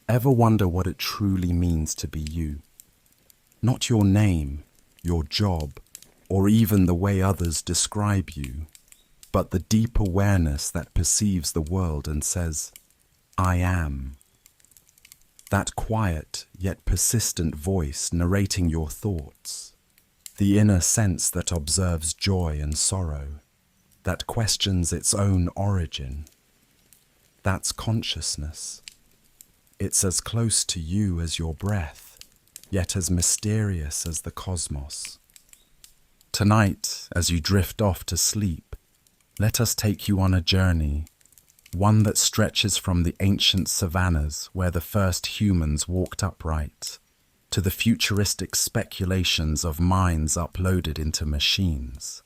Ever wonder what it truly means to be you? Not your name, your job, or even the way others describe you, but the deep awareness that perceives the world and says, I am. That quiet yet persistent voice narrating your thoughts, the inner sense that observes joy and sorrow, that questions its own origin. That's consciousness. It's as close to you as your breath, yet as mysterious as the cosmos. Tonight, as you drift off to sleep, let us take you on a journey, one that stretches from the ancient savannas where the first humans walked upright, to the futuristic speculations of minds uploaded into machines.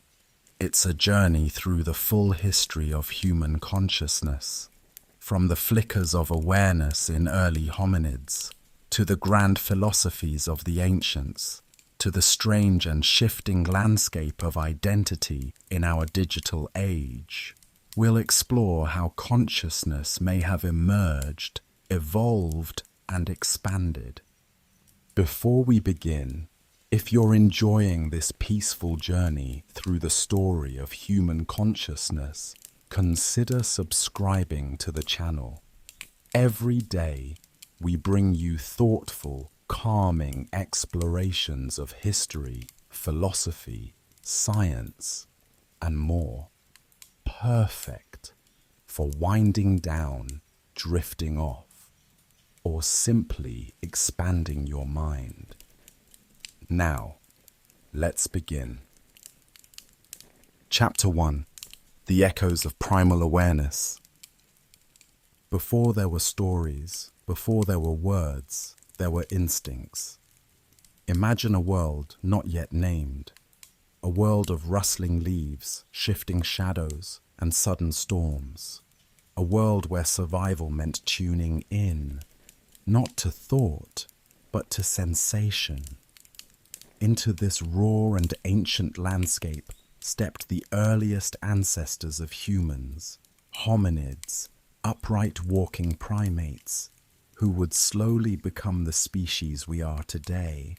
It's a journey through the full history of human consciousness, from the flickers of awareness in early hominids, to the grand philosophies of the ancients, to the strange and shifting landscape of identity in our digital age. We'll explore how consciousness may have emerged, evolved, and expanded. Before we begin, if you're enjoying this peaceful journey through the story of human consciousness, consider subscribing to the channel. Every day, we bring you thoughtful, calming explorations of history, philosophy, science, and more. Perfect for winding down, drifting off, or simply expanding your mind. Now, let's begin. Chapter 1. The Echoes of Primal Awareness. Before there were stories, before there were words, there were instincts. Imagine a world not yet named, a world of rustling leaves, shifting shadows, and sudden storms. A world where survival meant tuning in, not to thought, but to sensation. Into this raw and ancient landscape stepped the earliest ancestors of humans, hominids, upright walking primates, who would slowly become the species we are today.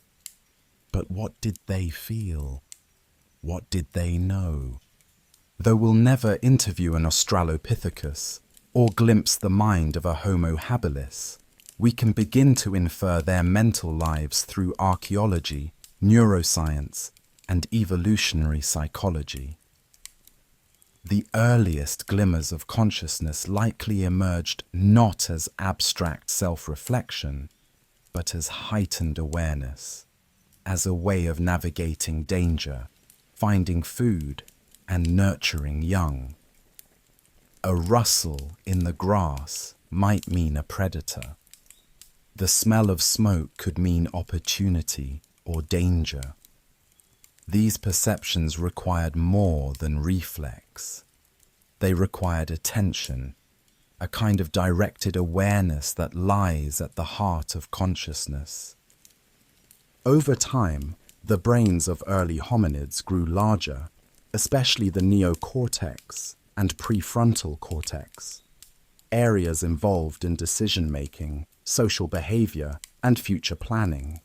But what did they feel? What did they know? Though we'll never interview an Australopithecus or glimpse the mind of a Homo habilis, we can begin to infer their mental lives through archaeology, neuroscience, and evolutionary psychology. The earliest glimmers of consciousness likely emerged not as abstract self-reflection, but as heightened awareness, as a way of navigating danger, finding food, and nurturing young. A rustle in the grass might mean a predator. The smell of smoke could mean opportunity or danger. These perceptions required more than reflex. They required attention, a kind of directed awareness that lies at the heart of consciousness. Over time, the brains of early hominids grew larger, especially the neocortex and prefrontal cortex, areas involved in decision-making, social behavior, and future planning.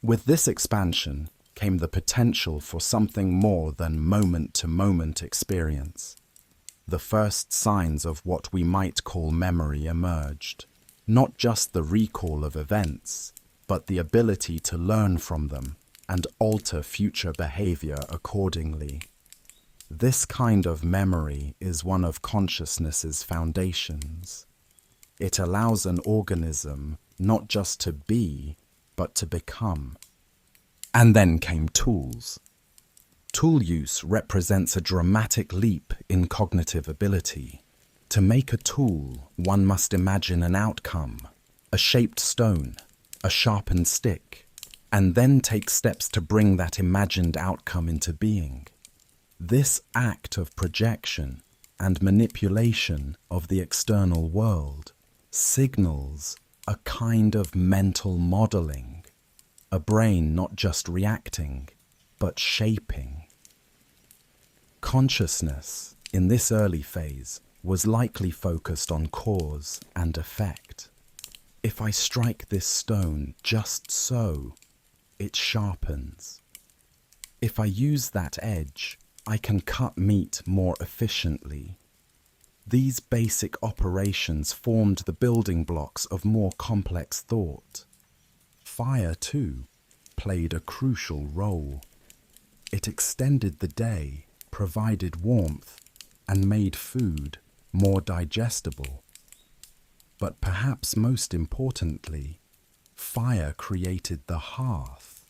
With this expansion came the potential for something more than moment-to-moment experience. The first signs of what we might call memory emerged, not just the recall of events, but the ability to learn from them and alter future behavior accordingly. This kind of memory is one of consciousness's foundations. It allows an organism not just to be, but to become. And then came tools. Tool use represents a dramatic leap in cognitive ability. To make a tool, one must imagine an outcome, a shaped stone, a sharpened stick, and then take steps to bring that imagined outcome into being. This act of projection and manipulation of the external world signals a kind of mental modeling, a brain not just reacting, but shaping. Consciousness, in this early phase, was likely focused on cause and effect. If I strike this stone just so, it sharpens. If I use that edge, I can cut meat more efficiently. These basic operations formed the building blocks of more complex thought. Fire, too, played a crucial role. It extended the day, provided warmth, and made food more digestible. But perhaps most importantly, fire created the hearth,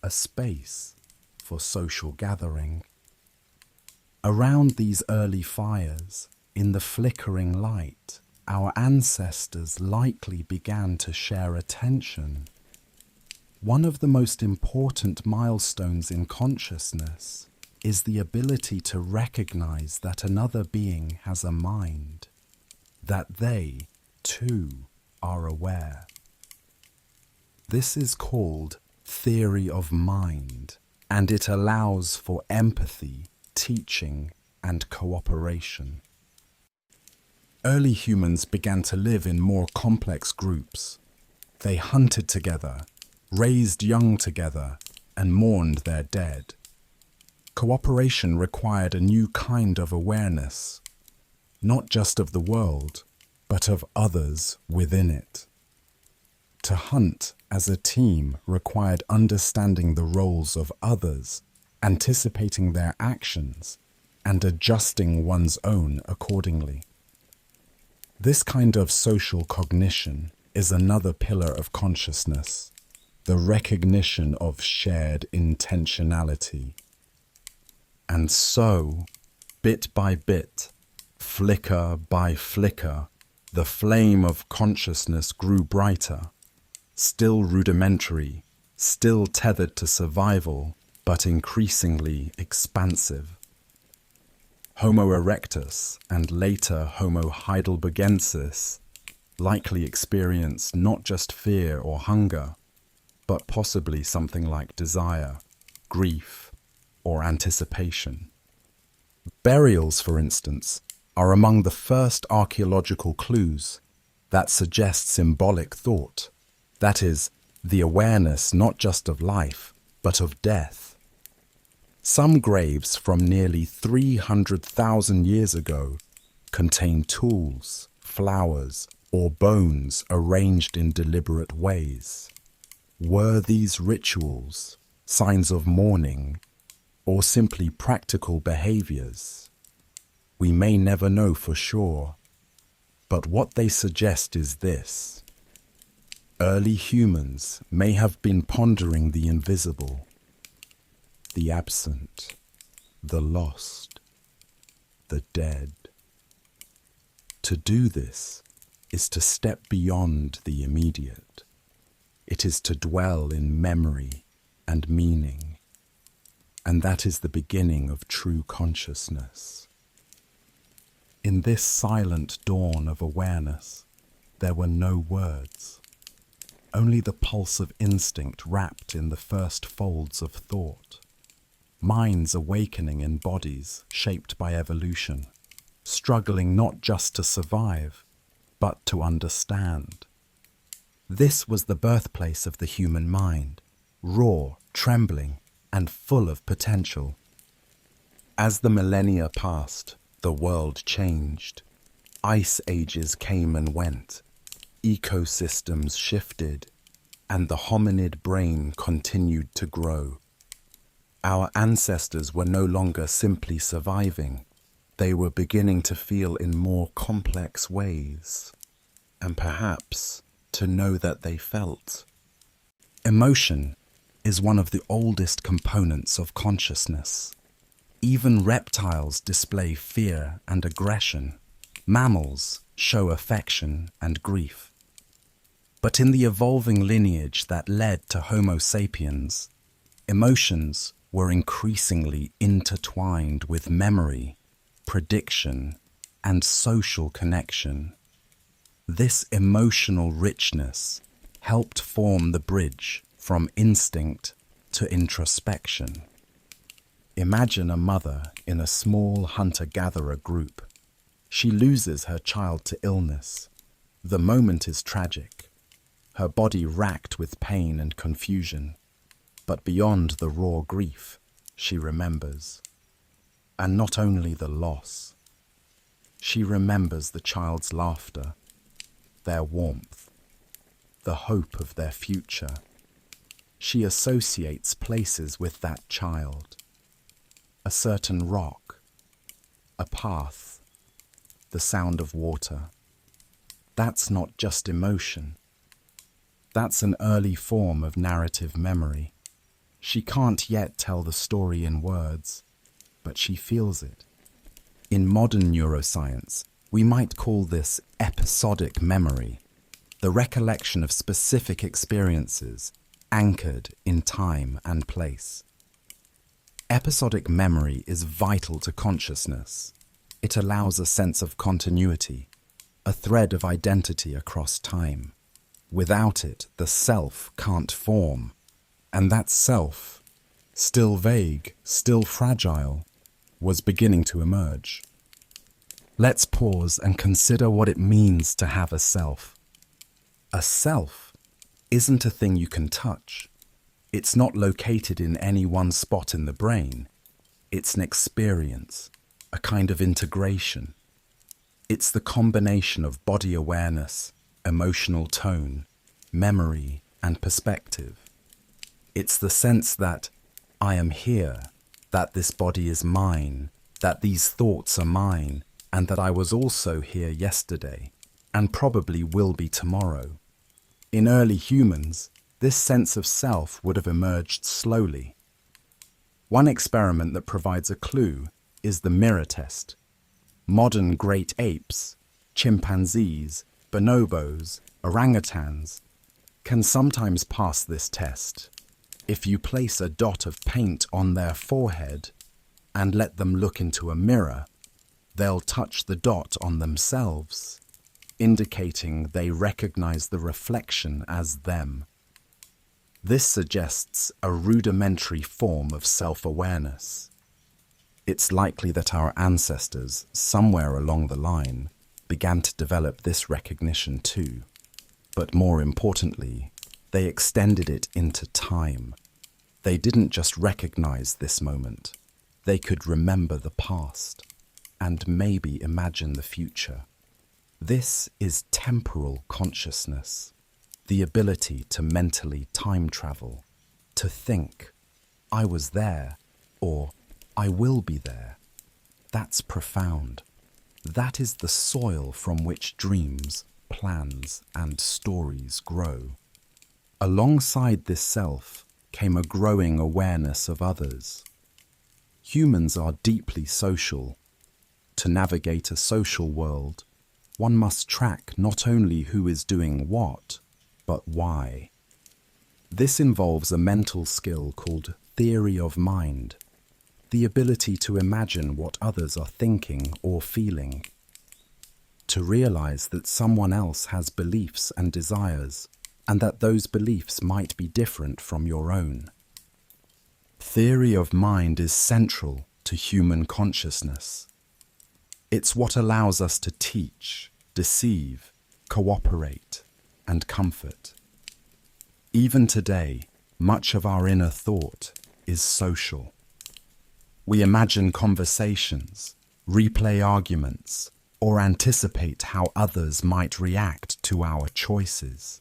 a space for social gathering. Around these early fires, in the flickering light, our ancestors likely began to share attention. One of the most important milestones in consciousness is the ability to recognize that another being has a mind, that they, too, are aware. This is called theory of mind, and it allows for empathy, teaching, and cooperation. Early humans began to live in more complex groups. They hunted together, raised young together, and mourned their dead. Cooperation required a new kind of awareness, not just of the world, but of others within it. To hunt as a team required understanding the roles of others, anticipating their actions, and adjusting one's own accordingly. This kind of social cognition is another pillar of consciousness, the recognition of shared intentionality. And so, bit by bit, flicker by flicker, the flame of consciousness grew brighter, still rudimentary, still tethered to survival, but increasingly expansive. Homo erectus and later Homo heidelbergensis likely experienced not just fear or hunger, but possibly something like desire, grief, or anticipation. Burials, for instance, are among the first archaeological clues that suggest symbolic thought, that is, the awareness not just of life, but of death. Some graves from nearly 300,000 years ago contain tools, flowers, or bones arranged in deliberate ways. Were these rituals signs of mourning, or simply practical behaviors? We may never know for sure, but what they suggest is this. Early humans may have been pondering the invisible, the absent, the lost, the dead. To do this is to step beyond the immediate. It is to dwell in memory and meaning. And that is the beginning of true consciousness. In this silent dawn of awareness, there were no words, only the pulse of instinct wrapped in the first folds of thought, minds awakening in bodies shaped by evolution, struggling not just to survive, but to understand. This was the birthplace of the human mind, raw, trembling, and full of potential. As the millennia passed, the world changed. Ice ages came and went. Ecosystems shifted, and the hominid brain continued to grow. Our ancestors were no longer simply surviving. They were beginning to feel in more complex ways, and perhaps to know that they felt. Emotion is one of the oldest components of consciousness. Even reptiles display fear and aggression. Mammals show affection and grief. But in the evolving lineage that led to Homo sapiens, emotions were increasingly intertwined with memory, prediction, and social connection. This emotional richness helped form the bridge from instinct to introspection. Imagine a mother in a small hunter-gatherer group. She loses her child to illness. The moment is tragic. her body racked with pain and confusion. But beyond the raw grief, she remembers. And not only the loss. She remembers the child's laughter, their warmth, the hope of their future. She associates places with that child. A certain rock, a path, the sound of water. That's not just emotion. That's an early form of narrative memory. She can't yet tell the story in words, but she feels it. In modern neuroscience, we might call this episodic memory, the recollection of specific experiences anchored in time and place. Episodic memory is vital to consciousness. It allows a sense of continuity, a thread of identity across time. Without it, the self can't form. And that self, still vague, still fragile, was beginning to emerge. Let's pause and consider what it means to have a self. A self isn't a thing you can touch. It's not located in any one spot in the brain. It's an experience, a kind of integration. It's the combination of body awareness, emotional tone, memory, and perspective. It's the sense that I am here, that this body is mine, that these thoughts are mine, and that I was also here yesterday, and probably will be tomorrow. In early humans, this sense of self would have emerged slowly. One experiment that provides a clue is the mirror test. Modern great apes, chimpanzees, bonobos, orangutans can sometimes pass this test. If you place a dot of paint on their forehead and let them look into a mirror, they'll touch the dot on themselves, indicating they recognize the reflection as them. This suggests a rudimentary form of self-awareness. It's likely that our ancestors, somewhere along the line, began to develop this recognition too. But more importantly, they extended it into time. They didn't just recognize this moment. They could remember the past and maybe imagine the future. This is temporal consciousness. The ability to mentally time travel, to think, I was there, or I will be there. That's profound. That is the soil from which dreams, plans, and stories grow. Alongside this self came a growing awareness of others. Humans are deeply social. To navigate a social world, one must track not only who is doing what, but why. This involves a mental skill called theory of mind, the ability to imagine what others are thinking or feeling, to realize that someone else has beliefs and desires, and that those beliefs might be different from your own. Theory of mind is central to human consciousness. It's what allows us to teach, deceive, cooperate, and comfort. Even today, much of our inner thought is social. We imagine conversations, replay arguments, or anticipate how others might react to our choices.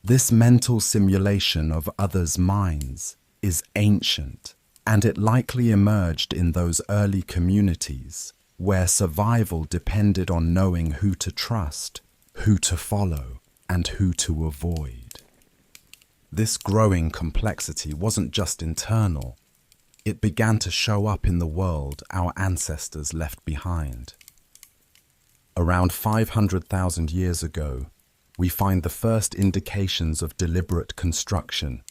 This mental simulation of others' minds is ancient, and it likely emerged in those early communities where survival depended on knowing who to trust, who to follow, and who to avoid. This growing complexity wasn't just internal. It began to show up in the world our ancestors left behind. Around 500,000 years ago, we find the first indications of deliberate construction,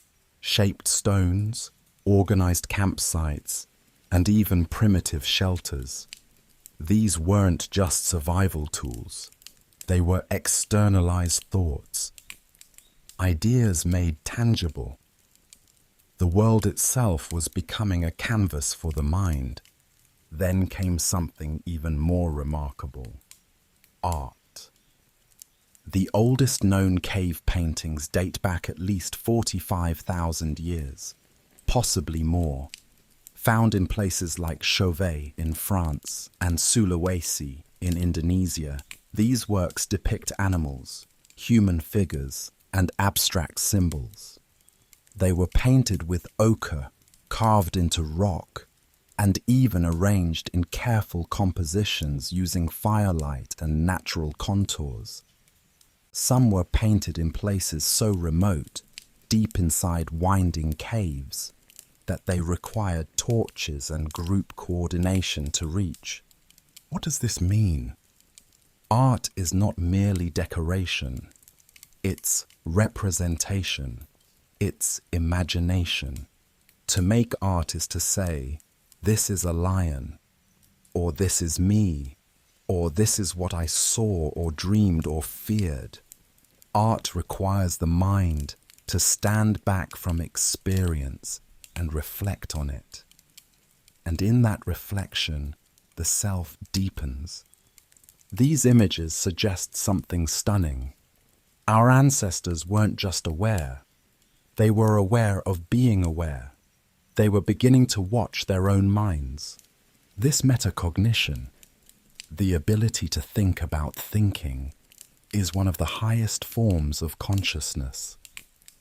shaped stones, organized campsites, and even primitive shelters. These weren't just survival tools. They were externalized thoughts, ideas made tangible. The world itself was becoming a canvas for the mind. Then came something even more remarkable: art. The oldest known cave paintings date back at least 45,000 years, possibly more, found in places like Chauvet in France and Sulawesi in Indonesia. These works depict animals, human figures, and abstract symbols. They were painted with ochre, carved into rock, and even arranged in careful compositions using firelight and natural contours. Some were painted in places so remote, deep inside winding caves, that they required torches and group coordination to reach. What does this mean? Art is not merely decoration. It's representation. It's imagination. To make art is to say, this is a lion, or this is me, or this is what I saw or dreamed or feared. Art requires the mind to stand back from experience and reflect on it. And in that reflection, the self deepens. These images suggest something stunning. Our ancestors weren't just aware. They were aware of being aware. They were beginning to watch their own minds. This metacognition, the ability to think about thinking, is one of the highest forms of consciousness.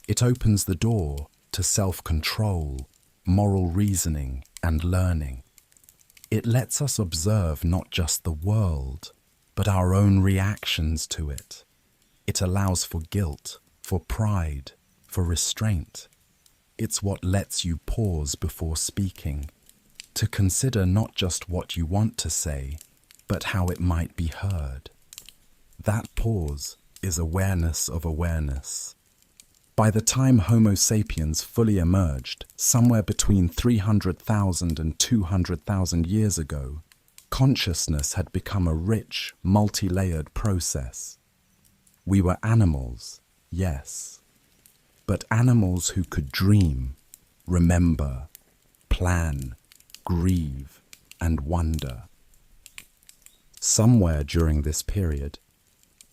It opens the door to self-control, moral reasoning, and learning. It lets us observe not just the world, but our own reactions to it. It allows for guilt, for pride, for restraint. It's what lets you pause before speaking, to consider not just what you want to say, but how it might be heard. That pause is awareness of awareness. By the time Homo sapiens fully emerged, somewhere between 300,000 and 200,000 years ago, consciousness had become a rich, multi-layered process. We were animals, yes, but animals who could dream, remember, plan, grieve, and wonder. Somewhere during this period,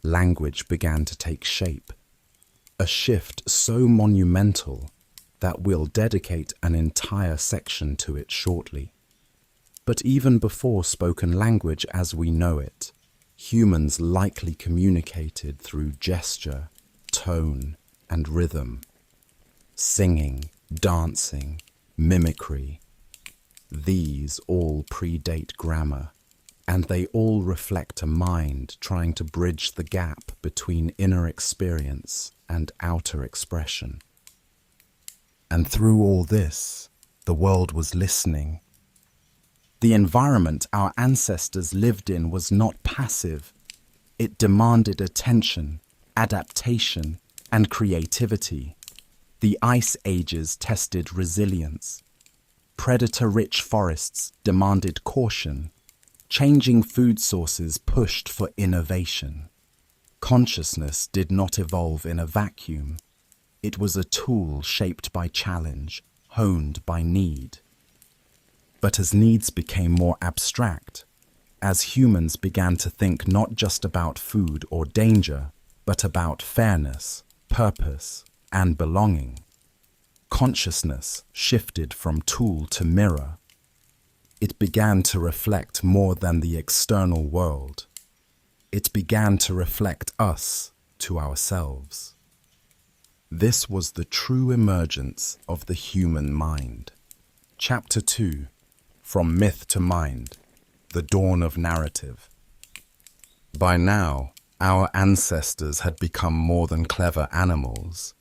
language began to take shape, a shift so monumental that we'll dedicate an entire section to it shortly. But even before spoken language as we know it, humans likely communicated through gesture, tone, and rhythm. Singing, dancing, mimicry. These all predate grammar, and they all reflect a mind trying to bridge the gap between inner experience and outer expression. And through all this, the world was listening. The environment our ancestors lived in was not passive. It demanded attention, adaptation, and creativity. The ice ages tested resilience. Predator-rich forests demanded caution. Changing food sources pushed for innovation. Consciousness did not evolve in a vacuum. It was a tool shaped by challenge, honed by need. But as needs became more abstract, as humans began to think not just about food or danger, but about fairness, purpose, and belonging, consciousness shifted from tool to mirror. It began to reflect more than the external world. It began to reflect us to ourselves. This was the true emergence of the human mind. Chapter 2. From Myth to Mind, the Dawn of Narrative. By now, our ancestors had become more than clever animals.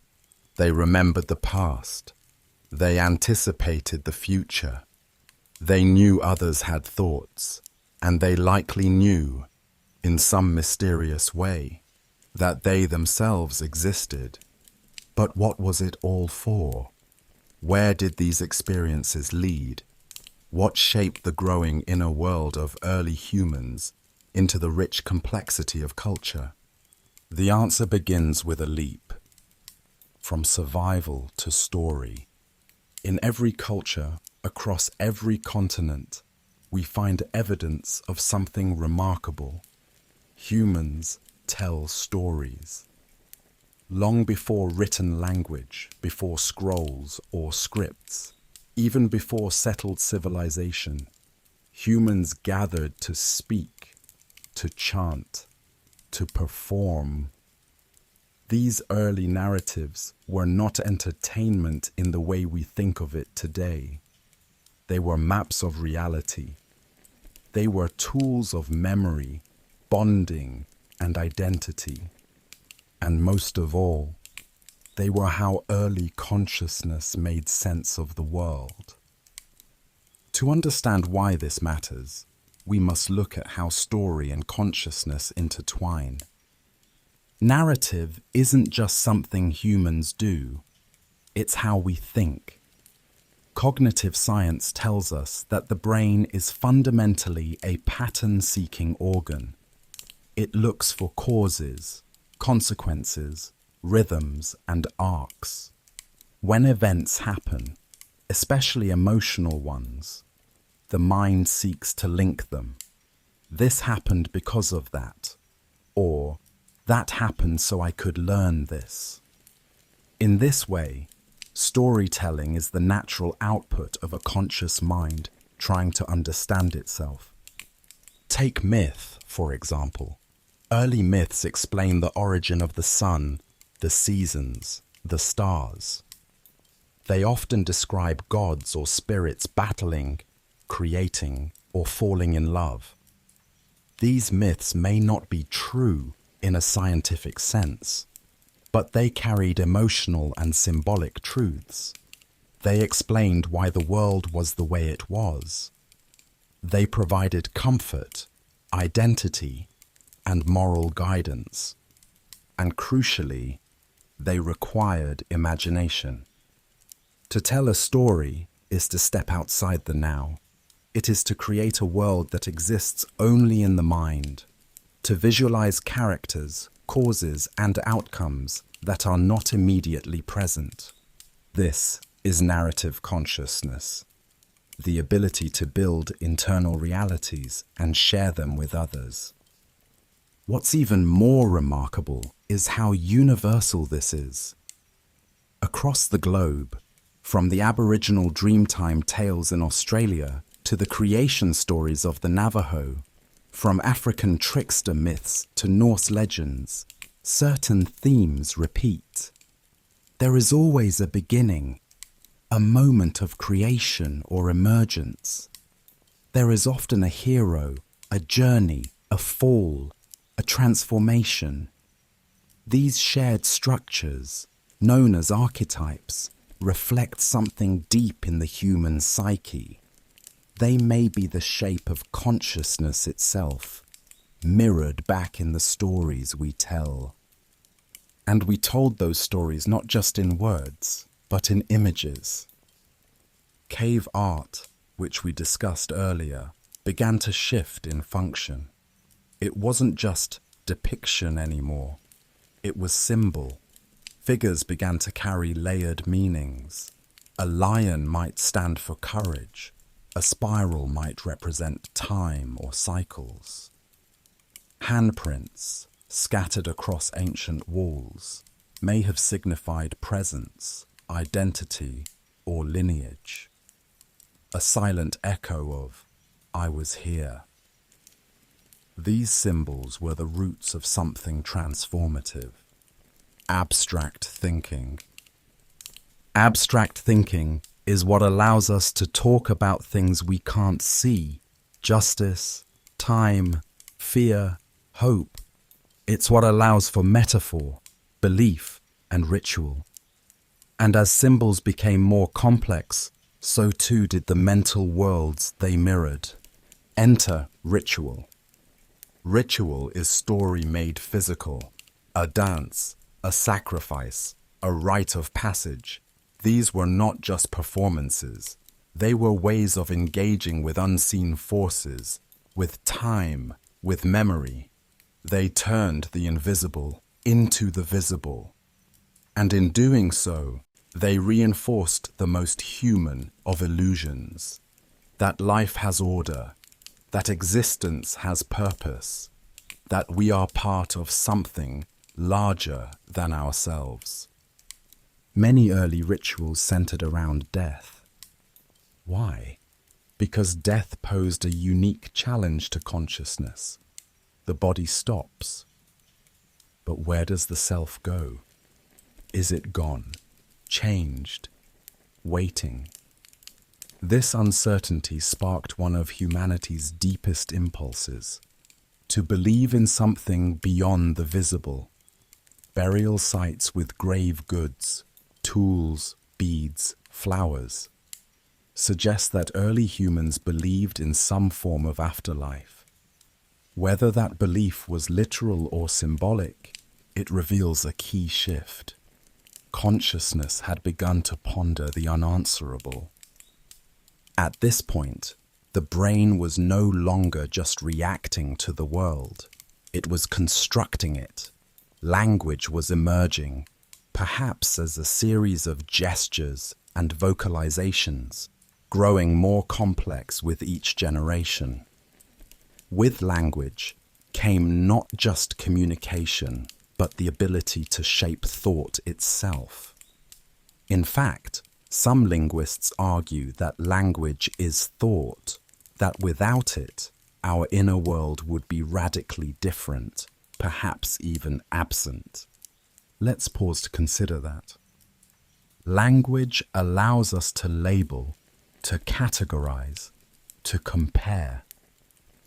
They remembered the past. They anticipated the future. They knew others had thoughts, and they likely knew, in some mysterious way, that they themselves existed. But what was it all for? Where did these experiences lead? What shaped the growing inner world of early humans into the rich complexity of culture? The answer begins with a leap. From survival to story. In every culture, across every continent, we find evidence of something remarkable. Humans tell stories. Long before written language, before scrolls or scripts, even before settled civilization, humans gathered to speak, to chant, to perform. These early narratives were not entertainment in the way we think of it today. They were maps of reality. They were tools of memory, bonding, and identity. And most of all, they were how early consciousness made sense of the world. To understand why this matters, we must look at how story and consciousness intertwine. Narrative isn't just something humans do, it's how we think. Cognitive science tells us that the brain is fundamentally a pattern-seeking organ. It looks for causes, consequences, rhythms, and arcs. When events happen, especially emotional ones, the mind seeks to link them. This happened because of that, or that happened so I could learn this. In this way, storytelling is the natural output of a conscious mind trying to understand itself. Take myth, for example. Early myths explain the origin of the sun, the seasons, the stars. They often describe gods or spirits battling, creating, or falling in love. These myths may not be true in a scientific sense, but they carried emotional and symbolic truths. They explained why the world was the way it was. They provided comfort, identity, and moral guidance. And crucially, they required imagination. To tell a story is to step outside the now. It is to create a world that exists only in the mind, to visualize characters, causes, and outcomes that are not immediately present. This is narrative consciousness, the ability to build internal realities and share them with others. What's even more remarkable is how universal this is. Across the globe, from the Aboriginal Dreamtime tales in Australia to the creation stories of the Navajo, from African trickster myths to Norse legends, certain themes repeat. There is always a beginning, a moment of creation or emergence. There is often a hero, a journey, a fall, a transformation. These shared structures, known as archetypes, reflect something deep in the human psyche. They may be the shape of consciousness itself, mirrored back in the stories we tell. And we told those stories not just in words, but in images. Cave art, which we discussed earlier, began to shift in function. It wasn't just depiction anymore. It was symbol. Figures began to carry layered meanings. A lion might stand for courage. A spiral might represent time or cycles. Handprints, scattered across ancient walls, may have signified presence, identity, or lineage. A silent echo of, "I was here." These symbols were the roots of something transformative. Abstract thinking. Abstract thinking is what allows us to talk about things we can't see. Justice, time, fear, hope. It's what allows for metaphor, belief, and ritual. And as symbols became more complex, so too did the mental worlds they mirrored. Enter ritual. Ritual is story made physical, a dance, a sacrifice, a rite of passage. These were not just performances. They were ways of engaging with unseen forces, with time, with memory. They turned the invisible into the visible. And in doing so, they reinforced the most human of illusions. That life has order, that existence has purpose, that we are part of something larger than ourselves. Many early rituals centered around death. Why? Because death posed a unique challenge to consciousness. The body stops. But where does the self go? Is it gone? Changed? Waiting? This uncertainty sparked one of humanity's deepest impulses: to believe in something beyond the visible. Burial sites with grave goods, tools, beads, flowers, suggest that early humans believed in some form of afterlife. Whether that belief was literal or symbolic, it reveals a key shift. Consciousness had begun to ponder the unanswerable. At this point, the brain was no longer just reacting to the world. It was constructing it. Language was emerging, perhaps as a series of gestures and vocalizations, growing more complex with each generation. With language came not just communication, but the ability to shape thought itself. In fact, some linguists argue that language is thought, that without it, our inner world would be radically different, perhaps even absent. Let's pause to consider that. Language allows us to label, to categorize, to compare.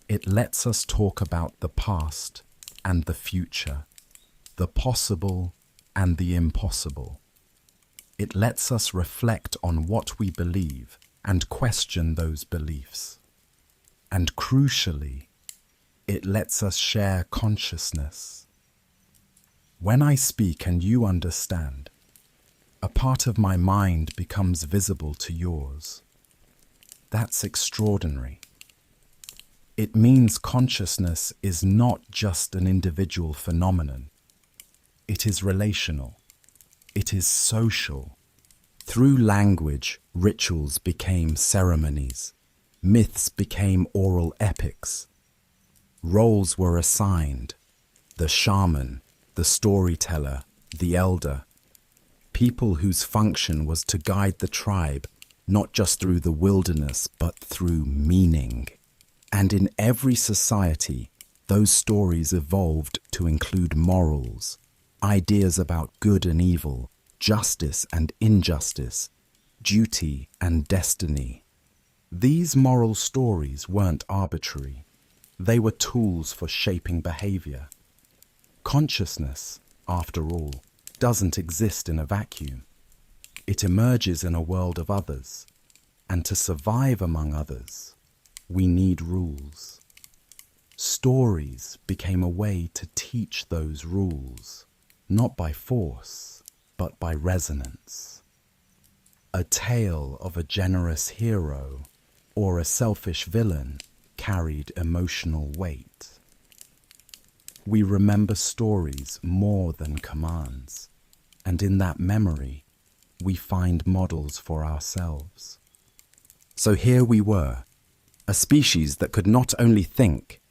It lets us talk about the past and the future, the possible and the impossible. It lets us reflect on what we believe and question those beliefs. And crucially, it lets us share consciousness. When I speak and you understand, a part of my mind becomes visible to yours. That's extraordinary. It means consciousness is not just an individual phenomenon. It is relational. It is social. Through language, rituals became ceremonies. Myths became oral epics. Roles were assigned: the shaman, the storyteller, the elder. People whose function was to guide the tribe, not just through the wilderness, but through meaning. And in every society, those stories evolved to include morals, ideas about good and evil, justice and injustice, duty and destiny. These moral stories weren't arbitrary. They were tools for shaping behavior. Consciousness, after all, doesn't exist in a vacuum. It emerges in a world of others, and to survive among others, we need rules. Stories became a way to teach those rules, not by force, but by resonance. A tale of a generous hero or a selfish villain carried emotional weight. We remember stories more than commands, and in that memory, we find models for ourselves. So here we were, a species that could not only think,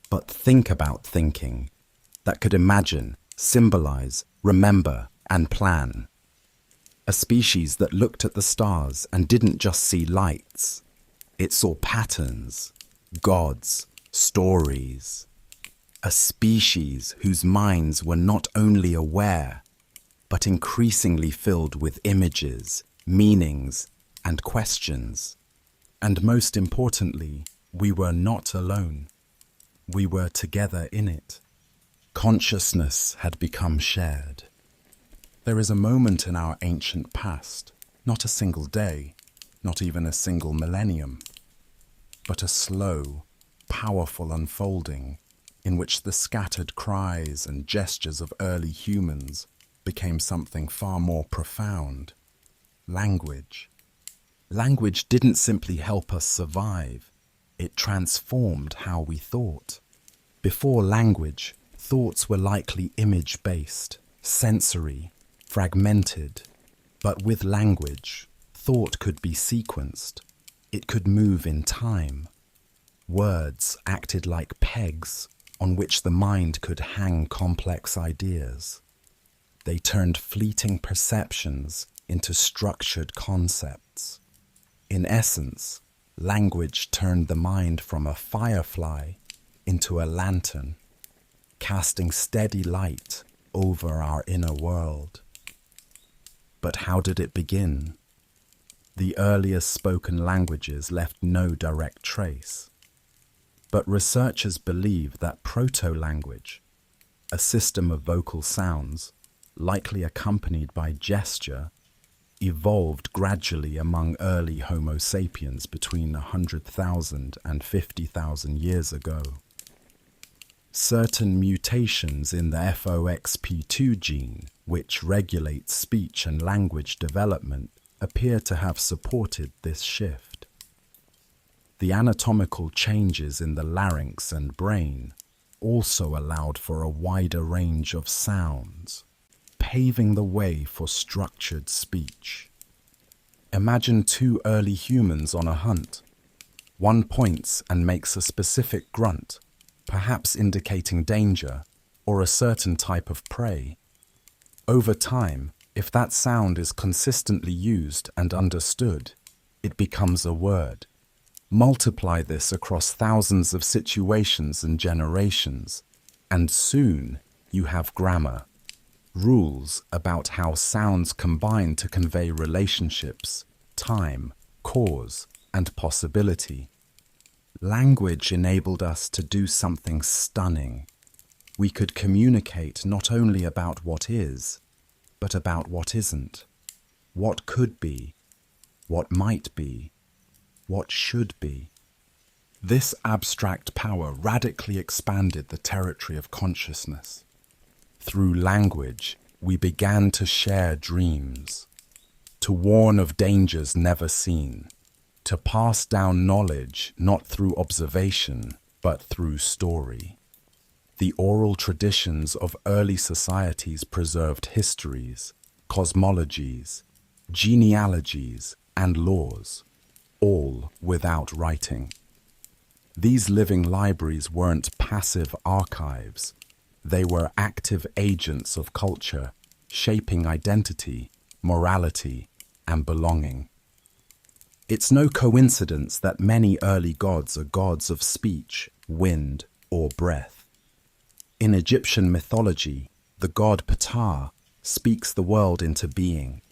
but think about thinking, that could imagine, symbolize, remember, and plan. A species that looked at the stars and didn't just see lights. It saw patterns, gods, stories. A species whose minds were not only aware, but increasingly filled with images, meanings, and questions. And most importantly, we were not alone. We were together in it. Consciousness had become shared. There is a moment in our ancient past, not a single day, not even a single millennium, but a slow, powerful unfolding in which the scattered cries and gestures of early humans became something far more profound: language. Language didn't simply help us survive, it transformed how we thought. Before language, thoughts were likely image-based, sensory, fragmented. But with language, thought could be sequenced. It could move in time. Words acted like pegs on which the mind could hang complex ideas. They turned fleeting perceptions into structured concepts. In essence, language turned the mind from a firefly into a lantern, casting steady light over our inner world. But how did it begin? The earliest spoken languages left no direct trace. But researchers believe that proto-language, a system of vocal sounds, likely accompanied by gesture, evolved gradually among early Homo sapiens between 100,000 and 50,000 years ago. Certain mutations in the FOXP2 gene, which regulates speech and language development, appear to have supported this shift. The anatomical changes in the larynx and brain also allowed for a wider range of sounds, paving the way for structured speech. Imagine two early humans on a hunt. One points and makes a specific grunt, perhaps indicating danger or a certain type of prey. Over time, if that sound is consistently used and understood, it becomes a word. Multiply this across thousands of situations and generations, and soon you have grammar. Rules about how sounds combine to convey relationships, time, cause, and possibility. Language enabled us to do something stunning. We could communicate not only about what is, but about what isn't, what could be, what might be, what should be. This abstract power radically expanded the territory of consciousness. Through language, we began to share dreams, to warn of dangers never seen, to pass down knowledge not through observation, but through story. The oral traditions of early societies preserved histories, cosmologies, genealogies, and laws, all without writing. These living libraries weren't passive archives. They were active agents of culture, shaping identity, morality, and belonging. It's no coincidence that many early gods are gods of speech, wind, or breath. In Egyptian mythology, the god Ptah speaks the world into being.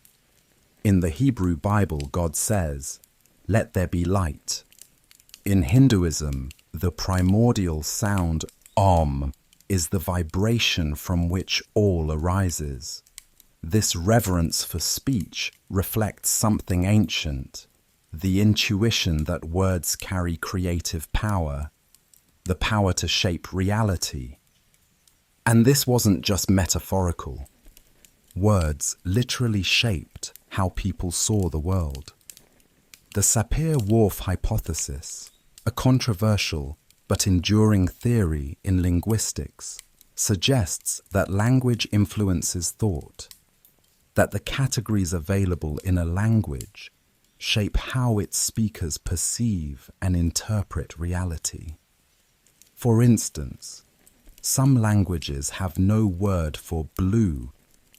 In the Hebrew Bible, God says, "Let there be light." In Hinduism, the primordial sound Om is the vibration from which all arises. This reverence for speech reflects something ancient, the intuition that words carry creative power, the power to shape reality. And this wasn't just metaphorical. Words literally shaped how people saw the world. The Sapir-Whorf hypothesis, a controversial but enduring theory in linguistics, suggests that language influences thought, that the categories available in a language shape how its speakers perceive and interpret reality. For instance, some languages have no word for blue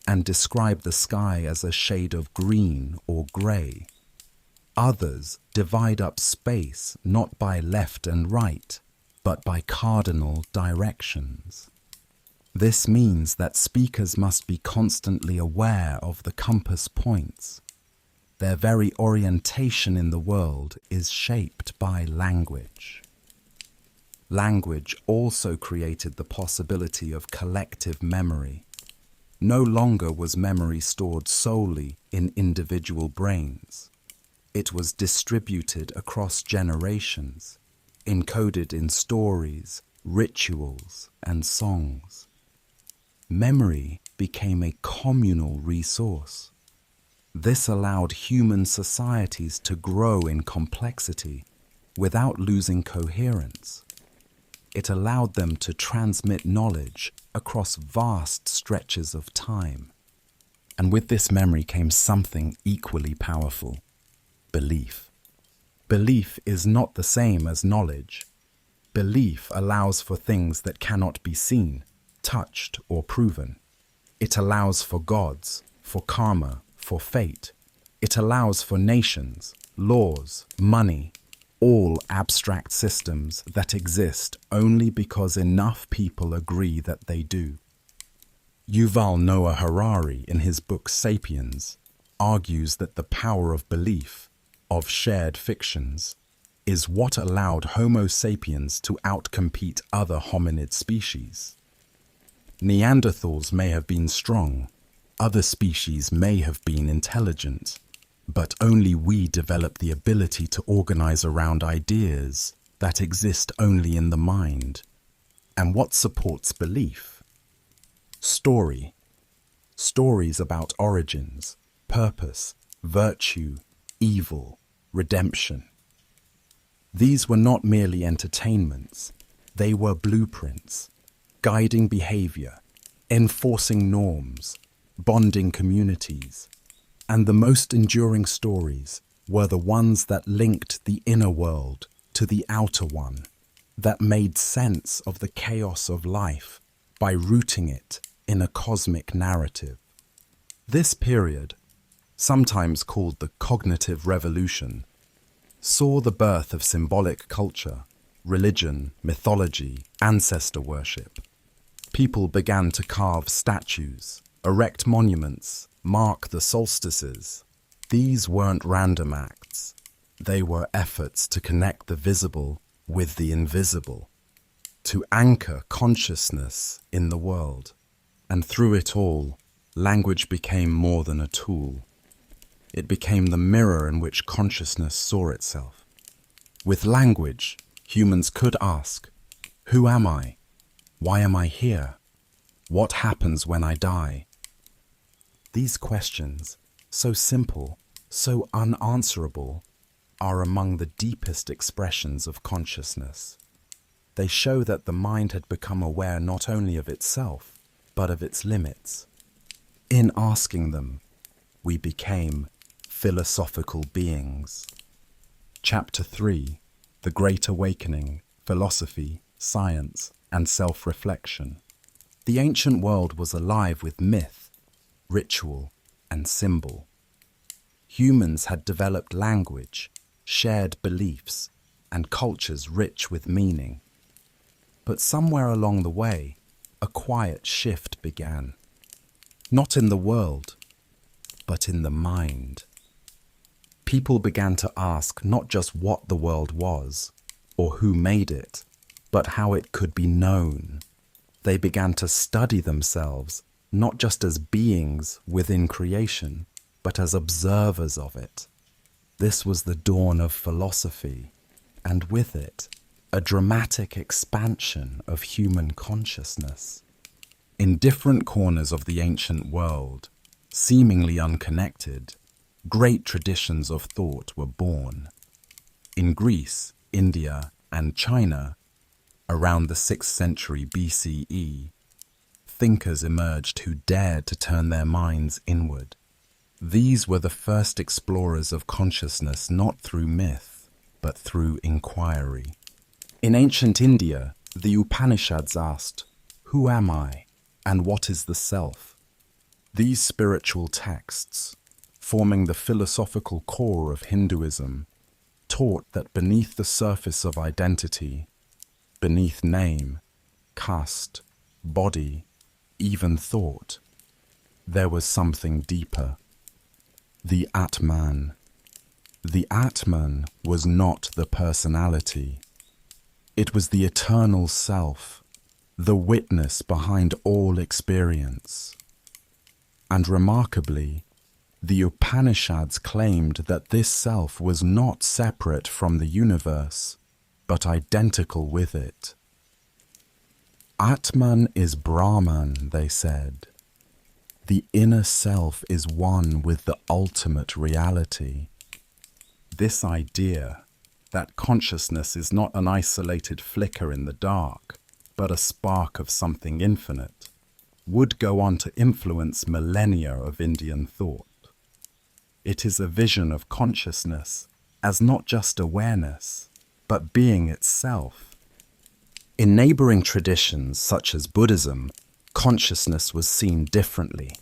and describe the sky as a shade of green or grey. Others divide up space not by left and right, but by cardinal directions. This means that speakers must be constantly aware of the compass points. Their very orientation in the world is shaped by language. Language also created the possibility of collective memory. No longer was memory stored solely in individual brains. It was distributed across generations, encoded in stories, rituals, and songs. Memory became a communal resource. This allowed human societies to grow in complexity without losing coherence. It allowed them to transmit knowledge across vast stretches of time. And with this memory came something equally powerful: belief. Belief is not the same as knowledge. Belief allows for things that cannot be seen, touched, or proven. It allows for gods, for karma, for fate. It allows for nations, laws, money, all abstract systems that exist only because enough people agree that they do. Yuval Noah Harari, in his book *Sapiens*, argues that the power of belief, of shared fictions, is what allowed Homo sapiens to outcompete other hominid species. Neanderthals may have been strong, other species may have been intelligent, but only we develop the ability to organize around ideas that exist only in the mind. And what supports belief? Story. Stories about origins, purpose, virtue, evil, redemption. These were not merely entertainments, they were blueprints, guiding behavior, enforcing norms, bonding communities. And the most enduring stories were the ones that linked the inner world to the outer one, that made sense of the chaos of life by rooting it in a cosmic narrative. This period, sometimes called the cognitive revolution, saw the birth of symbolic culture, religion, mythology, ancestor worship. People began to carve statues, erect monuments, mark the solstices. These weren't random acts. They were efforts to connect the visible with the invisible, to anchor consciousness in the world. And through it all, language became more than a tool. It became the mirror in which consciousness saw itself. With language, humans could ask, "Who am I? Why am I here? What happens when I die?" These questions, so simple, so unanswerable, are among the deepest expressions of consciousness. They show that the mind had become aware not only of itself, but of its limits. In asking them, we became philosophical beings. Chapter 3: The Great Awakening, Philosophy, Science, and Self-Reflection. The ancient world was alive with myth, ritual, and symbol. Humans had developed language, shared beliefs, and cultures rich with meaning. But somewhere along the way, a quiet shift began. Not in the world, but in the mind. People began to ask not just what the world was, or who made it, but how it could be known. They began to study themselves, not just as beings within creation, but as observers of it. This was the dawn of philosophy, and with it, a dramatic expansion of human consciousness. In different corners of the ancient world, seemingly unconnected, great traditions of thought were born. In Greece, India, and China, around the 6th century BCE, thinkers emerged who dared to turn their minds inward. These were the first explorers of consciousness not through myth, but through inquiry. In ancient India, the Upanishads asked, "Who am I, and what is the self?" These spiritual texts, forming the philosophical core of Hinduism, taught that beneath the surface of identity, beneath name, caste, body, even thought, there was something deeper. The Atman. The Atman was not the personality. It was the eternal self, the witness behind all experience. And remarkably, the Upanishads claimed that this self was not separate from the universe, but identical with it. Atman is Brahman, they said. The inner self is one with the ultimate reality. This idea that consciousness is not an isolated flicker in the dark, but a spark of something infinite, would go on to influence millennia of Indian thought. It is a vision of consciousness as not just awareness, but being itself, In neighboring traditions such as Buddhism, consciousness was seen differently.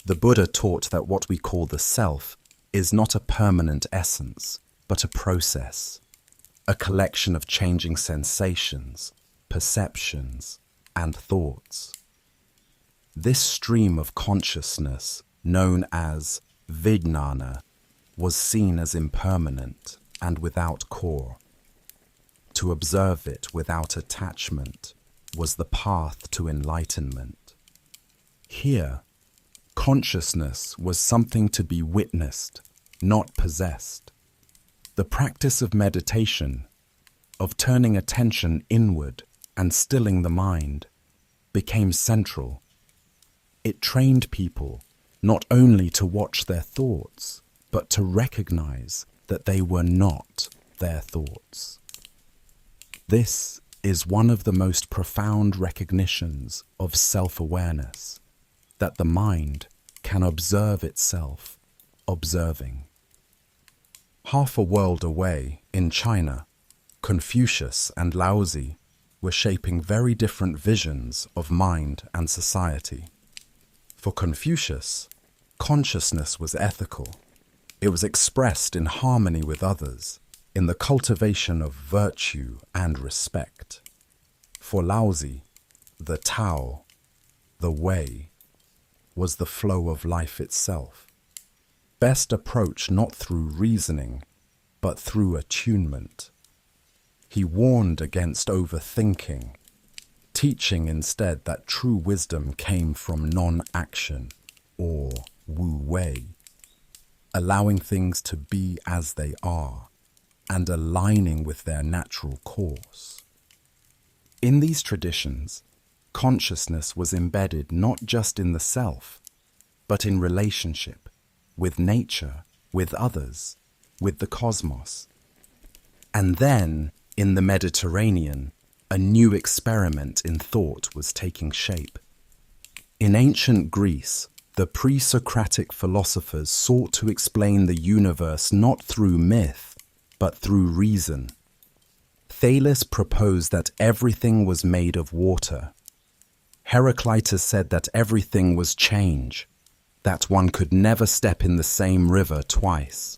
The Buddha taught that what we call the self is not a permanent essence, but a process, a collection of changing sensations, perceptions, and thoughts. This stream of consciousness, known as vijnana, was seen as impermanent and without core. To observe it without attachment was the path to enlightenment. Here, consciousness was something to be witnessed, not possessed. The practice of meditation, of turning attention inward and stilling the mind, became central. It trained people not only to watch their thoughts, but to recognize that they were not their thoughts. This is one of the most profound recognitions of self-awareness, that the mind can observe itself observing. Half a world away, in China, Confucius and Laozi were shaping very different visions of mind and society. For Confucius, consciousness was ethical. It was expressed in harmony with others, in the cultivation of virtue and respect. For Laozi, the Tao, the way, was the flow of life itself, best approached not through reasoning, but through attunement. He warned against overthinking, teaching instead that true wisdom came from non-action, or wu-wei, allowing things to be as they are, and aligning with their natural course. In these traditions, consciousness was embedded not just in the self, but in relationship, with nature, with others, with the cosmos. And then, in the Mediterranean, a new experiment in thought was taking shape. In ancient Greece, the pre-Socratic philosophers sought to explain the universe not through myth, but through reason. Thales proposed that everything was made of water. Heraclitus said that everything was change, that one could never step in the same river twice.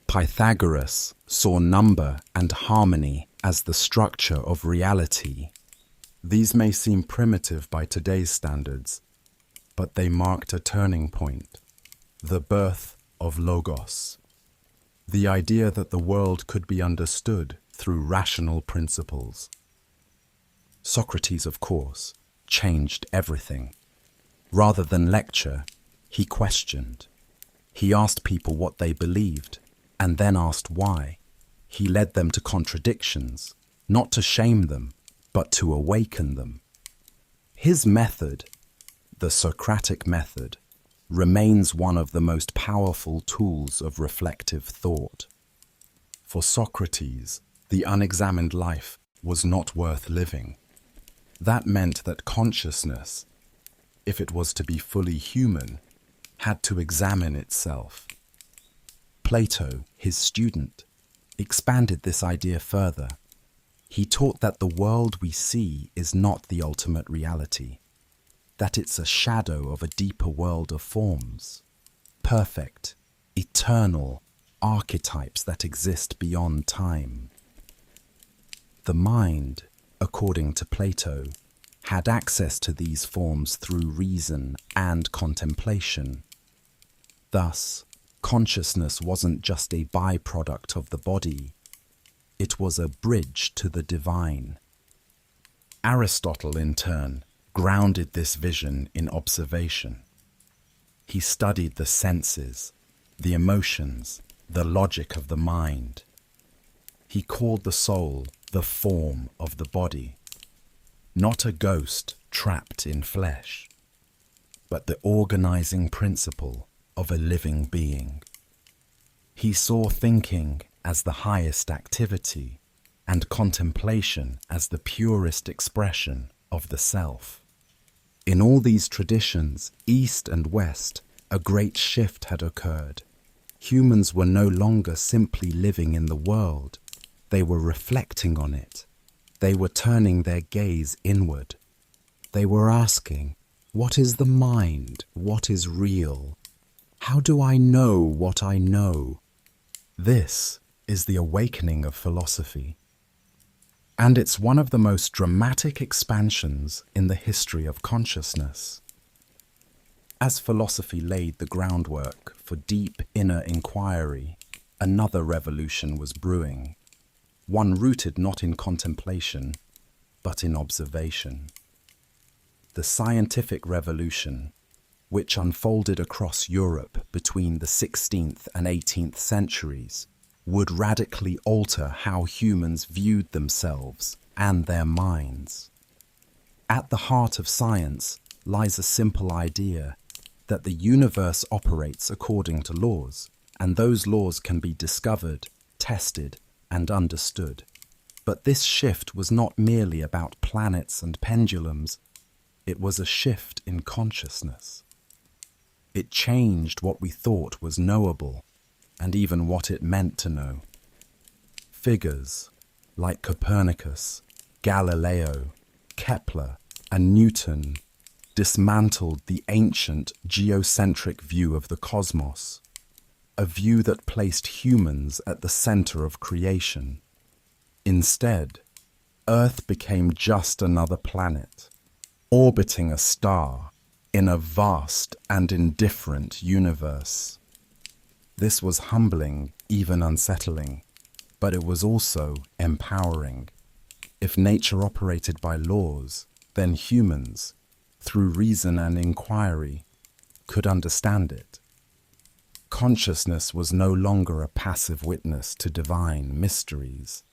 Pythagoras saw number and harmony as the structure of reality. These may seem primitive by today's standards, but they marked a turning point, the birth of Logos, the idea that the world could be understood through rational principles. Socrates, of course, changed everything. Rather than lecture, he questioned. He asked people what they believed, and then asked why. He led them to contradictions, not to shame them, but to awaken them. His method, the Socratic method, remains one of the most powerful tools of reflective thought. For Socrates, the unexamined life was not worth living. That meant that consciousness, if it was to be fully human, had to examine itself. Plato, his student, expanded this idea further. He taught that the world we see is not the ultimate reality, that it's a shadow of a deeper world of forms, perfect, eternal archetypes that exist beyond time. The mind, according to Plato, had access to these forms through reason and contemplation. Thus, consciousness wasn't just a byproduct of the body, it was a bridge to the divine. Aristotle, in turn, grounded this vision in observation. He studied the senses, the emotions, the logic of the mind. He called the soul the form of the body, not a ghost trapped in flesh, but the organizing principle of a living being. He saw thinking as the highest activity and contemplation as the purest expression of the self. In all these traditions, East and West, a great shift had occurred. Humans were no longer simply living in the world. They were reflecting on it. They were turning their gaze inward. They were asking, what is the mind? What is real? How do I know what I know? This is the awakening of philosophy. And it's one of the most dramatic expansions in the history of consciousness. As philosophy laid the groundwork for deep inner inquiry, another revolution was brewing, one rooted not in contemplation, but in observation. The scientific revolution, which unfolded across Europe between the 16th and 18th centuries, would radically alter how humans viewed themselves and their minds. At the heart of science lies a simple idea that the universe operates according to laws, and those laws can be discovered, tested, and understood. But this shift was not merely about planets and pendulums, it was a shift in consciousness. It changed what we thought was knowable, and even what it meant to know. Figures like Copernicus, Galileo, Kepler, and Newton dismantled the ancient geocentric view of the cosmos, a view that placed humans at the center of creation. Instead, Earth became just another planet, orbiting a star in a vast and indifferent universe. This was humbling, even unsettling, but it was also empowering. If nature operated by laws, then humans, through reason and inquiry, could understand it. Consciousness was no longer a passive witness to divine mysteries.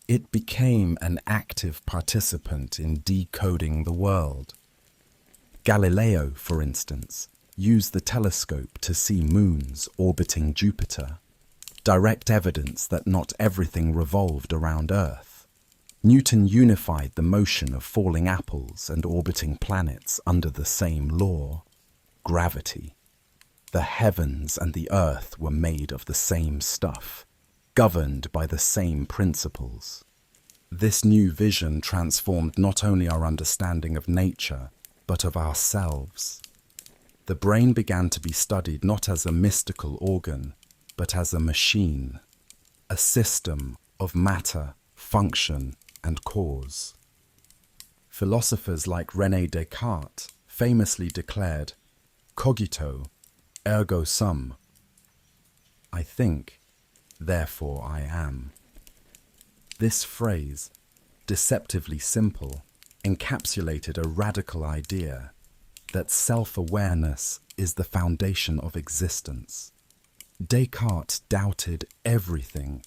It became an active participant in decoding the world. Galileo, for instance, used the telescope to see moons orbiting Jupiter, direct evidence that not everything revolved around Earth. Newton unified the motion of falling apples and orbiting planets under the same law, gravity. The heavens and the earth were made of the same stuff, governed by the same principles. This new vision transformed not only our understanding of nature, but of ourselves. The brain began to be studied not as a mystical organ, but as a machine, a system of matter, function, and cause. Philosophers like René Descartes famously declared, "Cogito, ergo sum." I think, therefore I am. This phrase, deceptively simple, encapsulated a radical idea that self-awareness is the foundation of existence. Descartes doubted everything,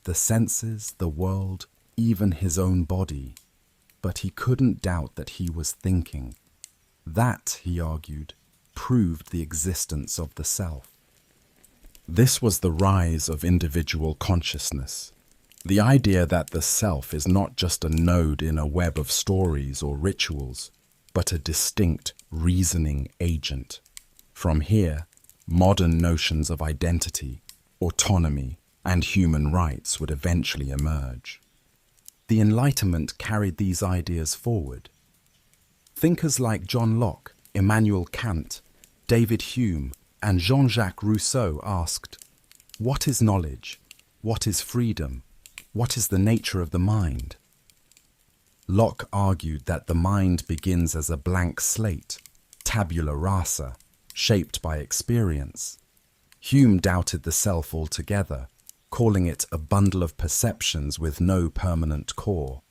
the senses, the world, even his own body, but he couldn't doubt that he was thinking. That, he argued, proved the existence of the self. This was the rise of individual consciousness, the idea that the self is not just a node in a web of stories or rituals, but a distinct reasoning agent. From here, modern notions of identity, autonomy, and human rights would eventually emerge. The Enlightenment carried these ideas forward. Thinkers like John Locke, Immanuel Kant, David Hume, and Jean-Jacques Rousseau asked, "What is knowledge? What is freedom? What is the nature of the mind?" Locke argued that the mind begins as a blank slate, tabula rasa, shaped by experience. Hume doubted the self altogether, calling it a bundle of perceptions with no permanent core.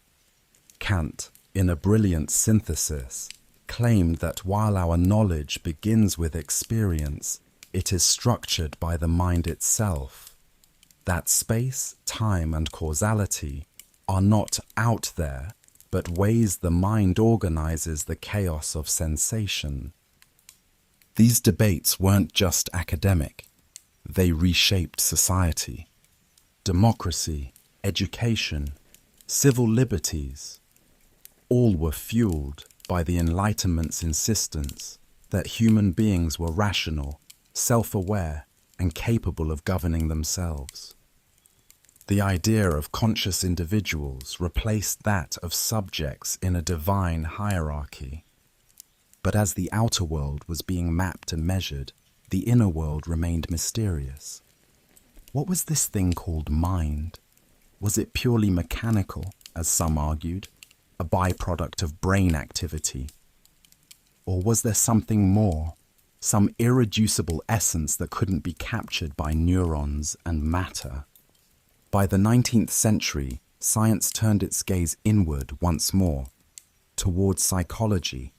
Kant, in a brilliant synthesis, claimed that while our knowledge begins with experience, it is structured by the mind itself, that space, time, and causality are not out there, but ways the mind organizes the chaos of sensation. These debates weren't just academic, they reshaped society. Democracy, education, civil liberties, all were fueled by the Enlightenment's insistence that human beings were rational, self-aware, and capable of governing themselves. The idea of conscious individuals replaced that of subjects in a divine hierarchy. But as the outer world was being mapped and measured, the inner world remained mysterious. What was this thing called mind? Was it purely mechanical, as some argued, a byproduct of brain activity? Or was there something more, some irreducible essence that couldn't be captured by neurons and matter? By the 19th century, science turned its gaze inward once more, towards psychology.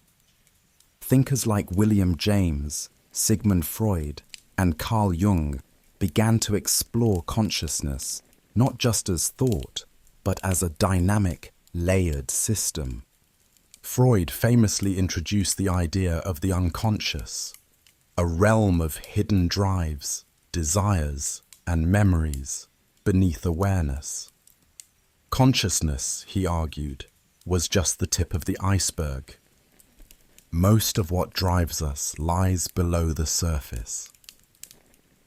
Thinkers like William James, Sigmund Freud, and Carl Jung began to explore consciousness, not just as thought, but as a dynamic, layered system. Freud famously introduced the idea of the unconscious, a realm of hidden drives, desires, and memories beneath awareness. Consciousness, he argued, was just the tip of the iceberg. Most of what drives us lies below the surface.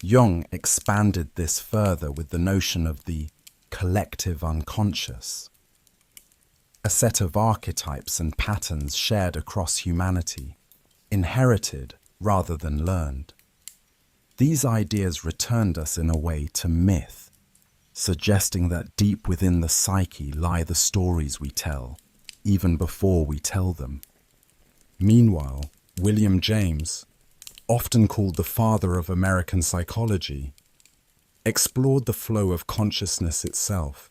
Jung expanded this further with the notion of the collective unconscious, a set of archetypes and patterns shared across humanity, inherited rather than learned. These ideas returned us in a way to myth, suggesting that deep within the psyche lie the stories we tell, even before we tell them. Meanwhile, William James, often called the father of American psychology, explored the flow of consciousness itself.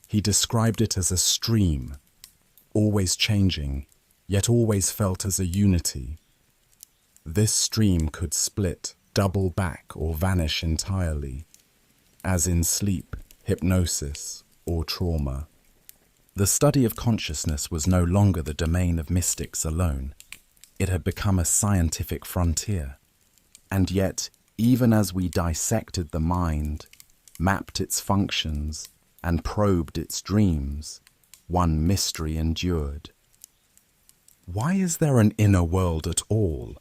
He described it as a stream, always changing, yet always felt as a unity. This stream could split, double back, or vanish entirely, as in sleep, hypnosis, or trauma. The study of consciousness was no longer the domain of mystics alone. It had become a scientific frontier. And yet, even as we dissected the mind, mapped its functions, and probed its dreams, one mystery endured. Why is there an inner world at all?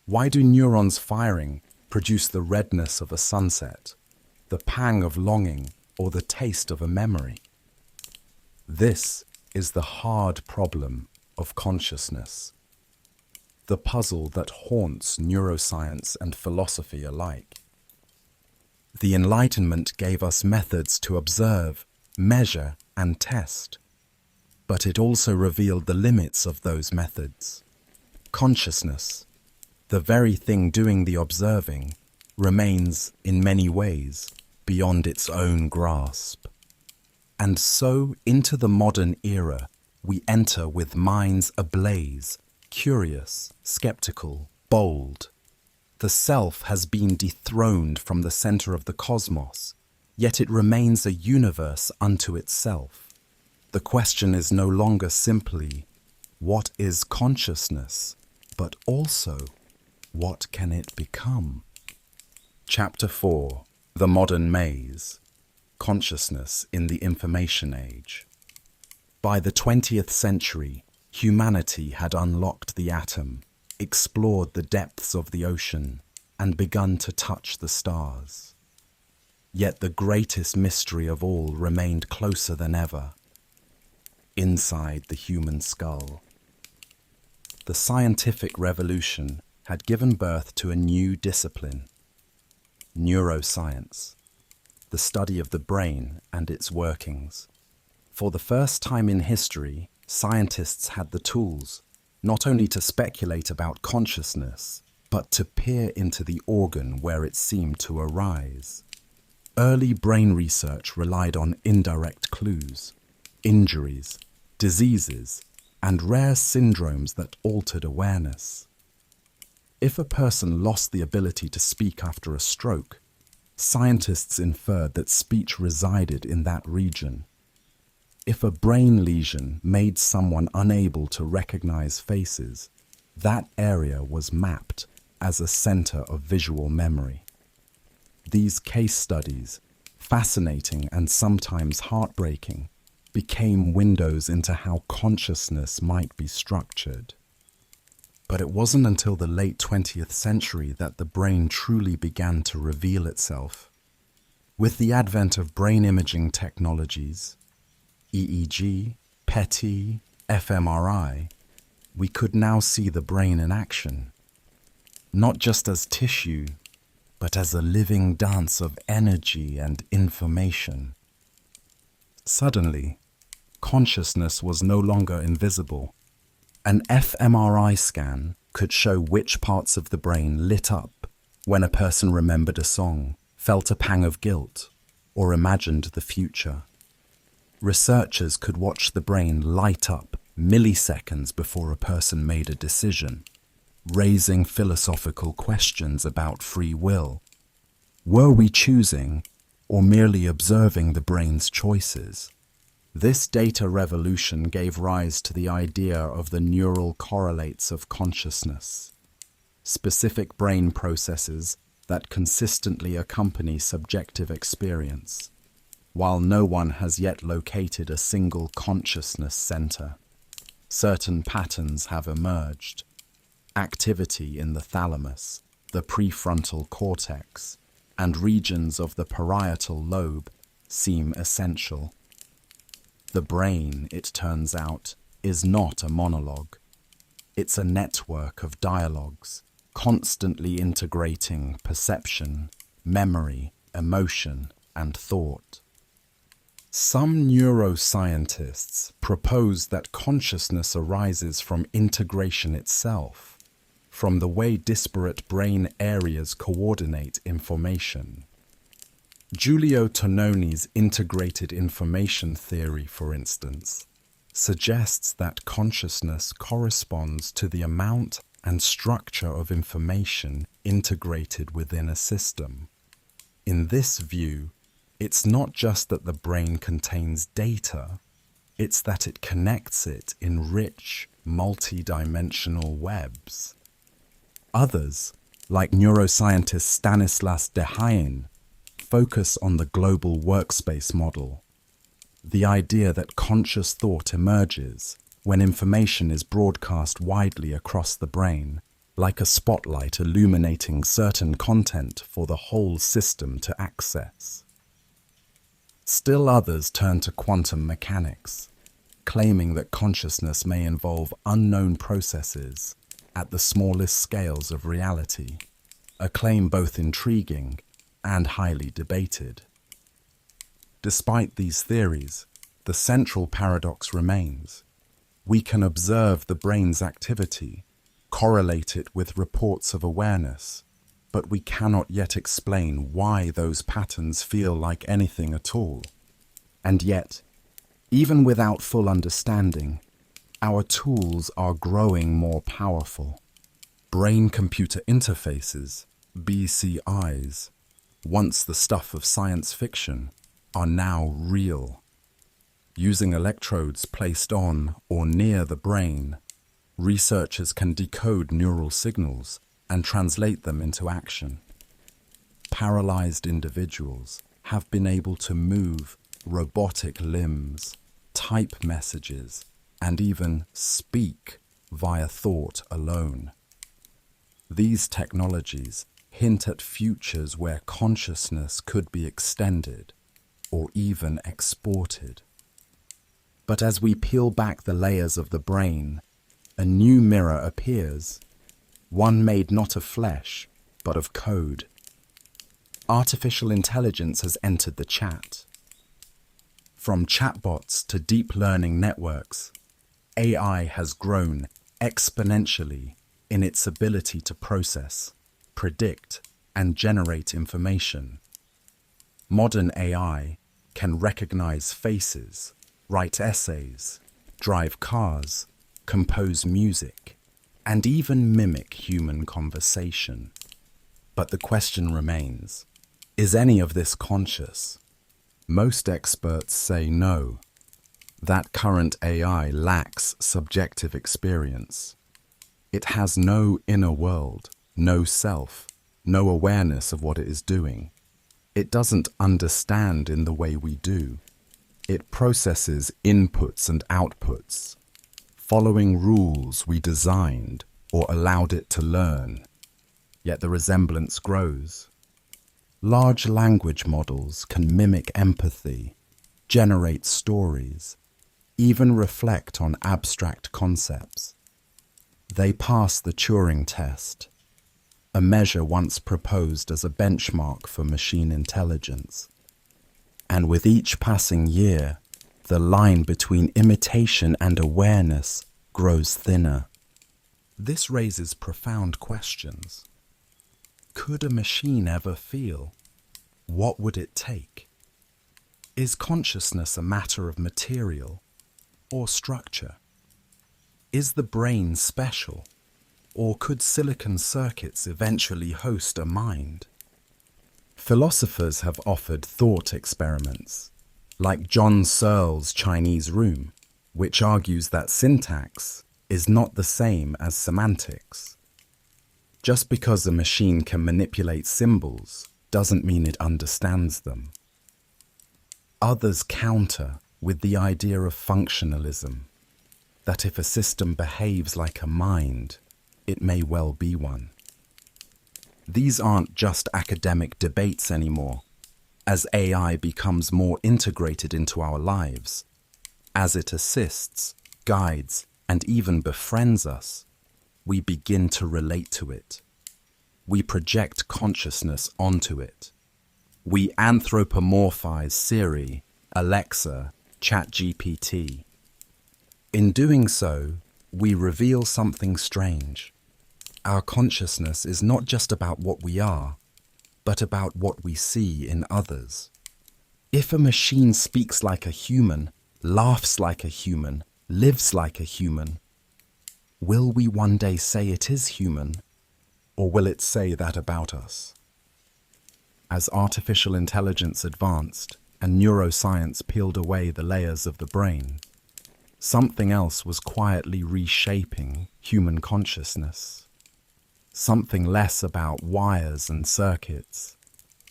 Why do neurons firing produce the redness of a sunset, the pang of longing, or the taste of a memory? This is the hard problem of consciousness, the puzzle that haunts neuroscience and philosophy alike. The Enlightenment gave us methods to observe, measure, and test, but it also revealed the limits of those methods. Consciousness, the very thing doing the observing, remains, in many ways, beyond its own grasp. And so, into the modern era, we enter with minds ablaze, curious, skeptical, bold. The self has been dethroned from the center of the cosmos, yet it remains a universe unto itself. The question is no longer simply, what is consciousness, but also, what can it become? Chapter 4. The Modern Maze. Consciousness in the Information Age. By the 20th century, humanity had unlocked the atom, explored the depths of the ocean, and begun to touch the stars. Yet the greatest mystery of all remained closer than ever, inside the human skull. The scientific revolution had given birth to a new discipline, neuroscience, the study of the brain and its workings. For the first time in history, scientists had the tools, not only to speculate about consciousness, but to peer into the organ where it seemed to arise. Early brain research relied on indirect clues, injuries, diseases, and rare syndromes that altered awareness. If a person lost the ability to speak after a stroke, scientists inferred that speech resided in that region. If a brain lesion made someone unable to recognize faces, that area was mapped as a center of visual memory. These case studies, fascinating and sometimes heartbreaking, became windows into how consciousness might be structured. But it wasn't until the late 20th century that the brain truly began to reveal itself. With the advent of brain imaging technologies, EEG, PET, fMRI, we could now see the brain in action, not just as tissue, but as a living dance of energy and information. Suddenly, consciousness was no longer invisible. An fMRI scan could show which parts of the brain lit up when a person remembered a song, felt a pang of guilt, or imagined the future. Researchers could watch the brain light up milliseconds before a person made a decision, raising philosophical questions about free will. Were we choosing or merely observing the brain's choices? This data revolution gave rise to the idea of the neural correlates of consciousness, specific brain processes that consistently accompany subjective experience, while no one has yet located a single consciousness center. Certain patterns have emerged. Activity in the thalamus, the prefrontal cortex, and regions of the parietal lobe seem essential. The brain, it turns out, is not a monologue. It's a network of dialogues, constantly integrating perception, memory, emotion, and thought. Some neuroscientists propose that consciousness arises from integration itself, from the way disparate brain areas coordinate information. Giulio Tononi's integrated information theory, for instance, suggests that consciousness corresponds to the amount and structure of information integrated within a system. In this view, it's not just that the brain contains data, it's that it connects it in rich, multi-dimensional webs. Others, like neuroscientist Stanislas Dehaene, focus on the global workspace model, the idea that conscious thought emerges when information is broadcast widely across the brain, like a spotlight illuminating certain content for the whole system to access. Still others turn to quantum mechanics, claiming that consciousness may involve unknown processes at the smallest scales of reality, a claim both intriguing and highly debated. Despite these theories, the central paradox remains. We can observe the brain's activity, correlate it with reports of awareness, but we cannot yet explain why those patterns feel like anything at all. And yet, even without full understanding, our tools are growing more powerful. Brain-computer interfaces, BCIs, once the stuff of science fiction, are now real. Using electrodes placed on or near the brain, researchers can decode neural signals and translate them into action. Paralyzed individuals have been able to move robotic limbs, type messages, and even speak via thought alone. These technologies hint at futures where consciousness could be extended or even exported. But as we peel back the layers of the brain, a new mirror appears, one made not of flesh, but of code. Artificial intelligence has entered the chat. From chatbots to deep learning networks, AI has grown exponentially in its ability to process, predict, and generate information. Modern AI can recognize faces, write essays, drive cars, compose music, and even mimic human conversation. But the question remains, is any of this conscious? Most experts say no. That current AI lacks subjective experience. It has no inner world, no self, no awareness of what it is doing. It doesn't understand in the way we do. It processes inputs and outputs, following rules we designed or allowed it to learn. Yet the resemblance grows. Large language models can mimic empathy, generate stories, even reflect on abstract concepts. They pass the Turing test, a measure once proposed as a benchmark for machine intelligence. And with each passing year, the line between imitation and awareness grows thinner. This raises profound questions. Could a machine ever feel? What would it take? Is consciousness a matter of material or structure? Is the brain special, or could silicon circuits eventually host a mind? Philosophers have offered thought experiments, like John Searle's Chinese Room, which argues that syntax is not the same as semantics. Just because a machine can manipulate symbols doesn't mean it understands them. Others counter with the idea of functionalism, that if a system behaves like a mind, it may well be one. These aren't just academic debates anymore. As AI becomes more integrated into our lives, as it assists, guides, and even befriends us, we begin to relate to it. We project consciousness onto it. We anthropomorphize Siri, Alexa, ChatGPT. In doing so, we reveal something strange. Our consciousness is not just about what we are, but about what we see in others. If a machine speaks like a human, laughs like a human, lives like a human, will we one day say it is human, or will it say that about us? As artificial intelligence advanced and neuroscience peeled away the layers of the brain, something else was quietly reshaping human consciousness. Something less about wires and circuits,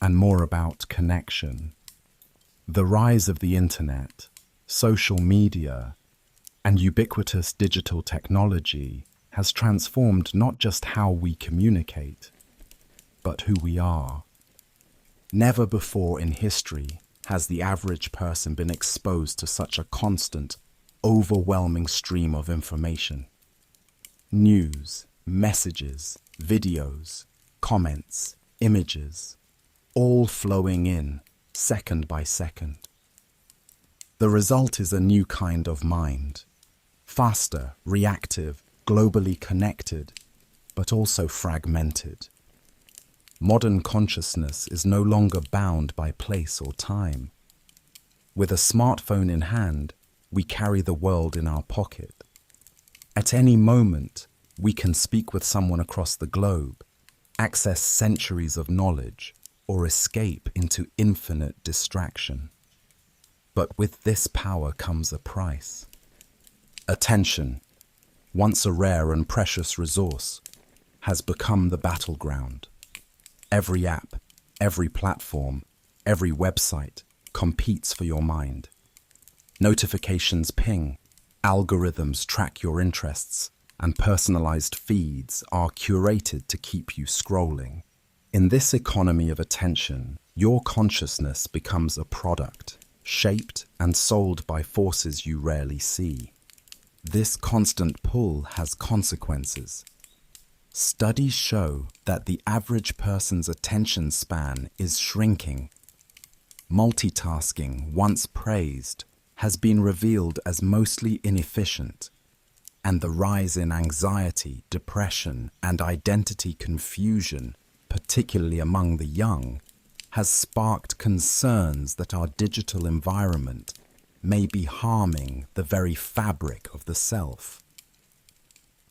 and more about connection. The rise of the internet, social media, and ubiquitous digital technology has transformed not just how we communicate, but who we are. Never before in history has the average person been exposed to such a constant, overwhelming stream of information. News, messages, videos, comments, images, all flowing in, second by second. The result is a new kind of mind, faster, reactive, globally connected, but also fragmented. Modern consciousness is no longer bound by place or time. With a smartphone in hand, we carry the world in our pocket. At any moment, we can speak with someone across the globe, access centuries of knowledge, or escape into infinite distraction. But with this power comes a price. Attention, once a rare and precious resource, has become the battleground. Every app, every platform, every website competes for your mind. Notifications ping, algorithms track your interests, and personalized feeds are curated to keep you scrolling. In this economy of attention, your consciousness becomes a product, shaped and sold by forces you rarely see. This constant pull has consequences. Studies show that the average person's attention span is shrinking. Multitasking, once praised, has been revealed as mostly inefficient, and the rise in anxiety, depression, and identity confusion, particularly among the young, has sparked concerns that our digital environment may be harming the very fabric of the self.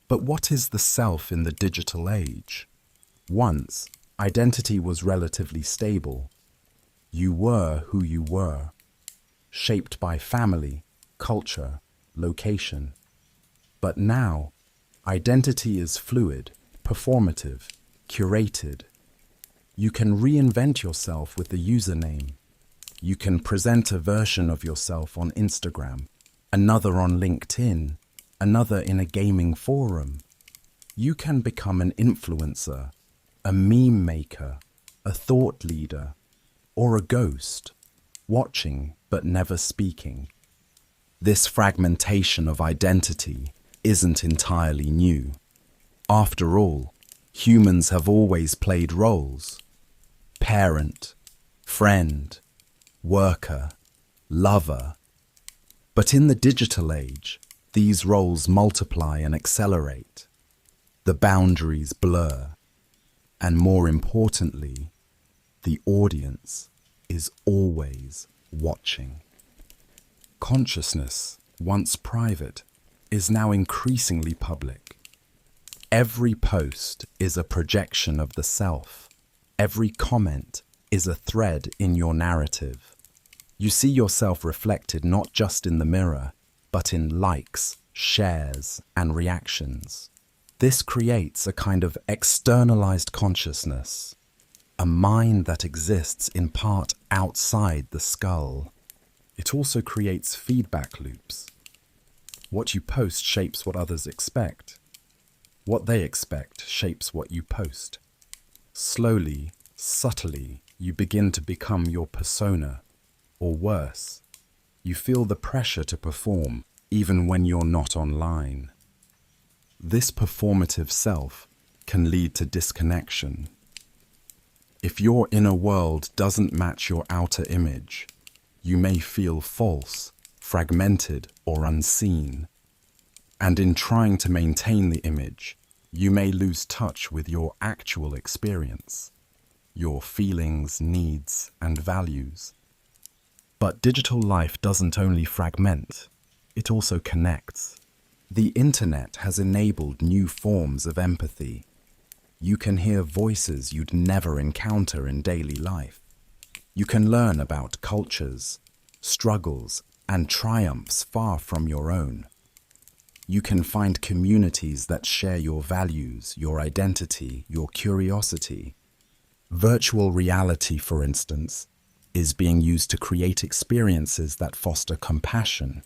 But what is the self in the digital age? Once, identity was relatively stable. You were who you were, shaped by family, culture, location. But now, identity is fluid, performative, curated. You can reinvent yourself with a username. You can present a version of yourself on Instagram, another on LinkedIn, another in a gaming forum. You can become an influencer, a meme maker, a thought leader, or a ghost, watching but never speaking. This fragmentation of identity isn't entirely new. After all, humans have always played roles: parent, friend, worker, lover. But in the digital age, these roles multiply and accelerate. The boundaries blur, and more importantly, the audience is always watching. Consciousness, once private, is now increasingly public. Every post is a projection of the self. Every comment is a thread in your narrative. You see yourself reflected not just in the mirror, but in likes, shares, and reactions. This creates a kind of externalized consciousness, a mind that exists in part outside the skull. It also creates feedback loops. What you post shapes what others expect. What they expect shapes what you post. Slowly, subtly, you begin to become your persona, or worse, you feel the pressure to perform even when you're not online. This performative self can lead to disconnection. If your inner world doesn't match your outer image, you may feel false, fragmented, or unseen. And in trying to maintain the image, you may lose touch with your actual experience, your feelings, needs, and values. But digital life doesn't only fragment, it also connects. The internet has enabled new forms of empathy. You can hear voices you'd never encounter in daily life. You can learn about cultures, struggles, and triumphs far from your own. You can find communities that share your values, your identity, your curiosity. Virtual reality, for instance, is being used to create experiences that foster compassion,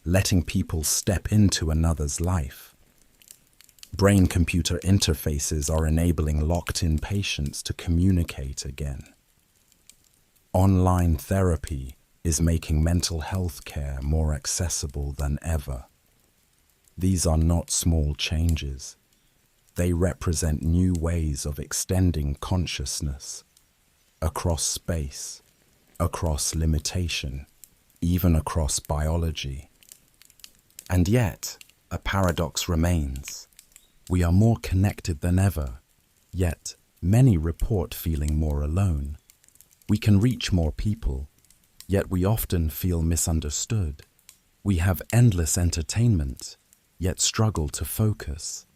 letting people step into another's life. Brain-computer interfaces are enabling locked-in patients to communicate again. Online therapy is making mental health care more accessible than ever. These are not small changes. They represent new ways of extending consciousness across space, across limitation, even across biology. And yet, a paradox remains. We are more connected than ever, yet many report feeling more alone. We can reach more people, yet we often feel misunderstood. We have endless entertainment, yet struggle to focus.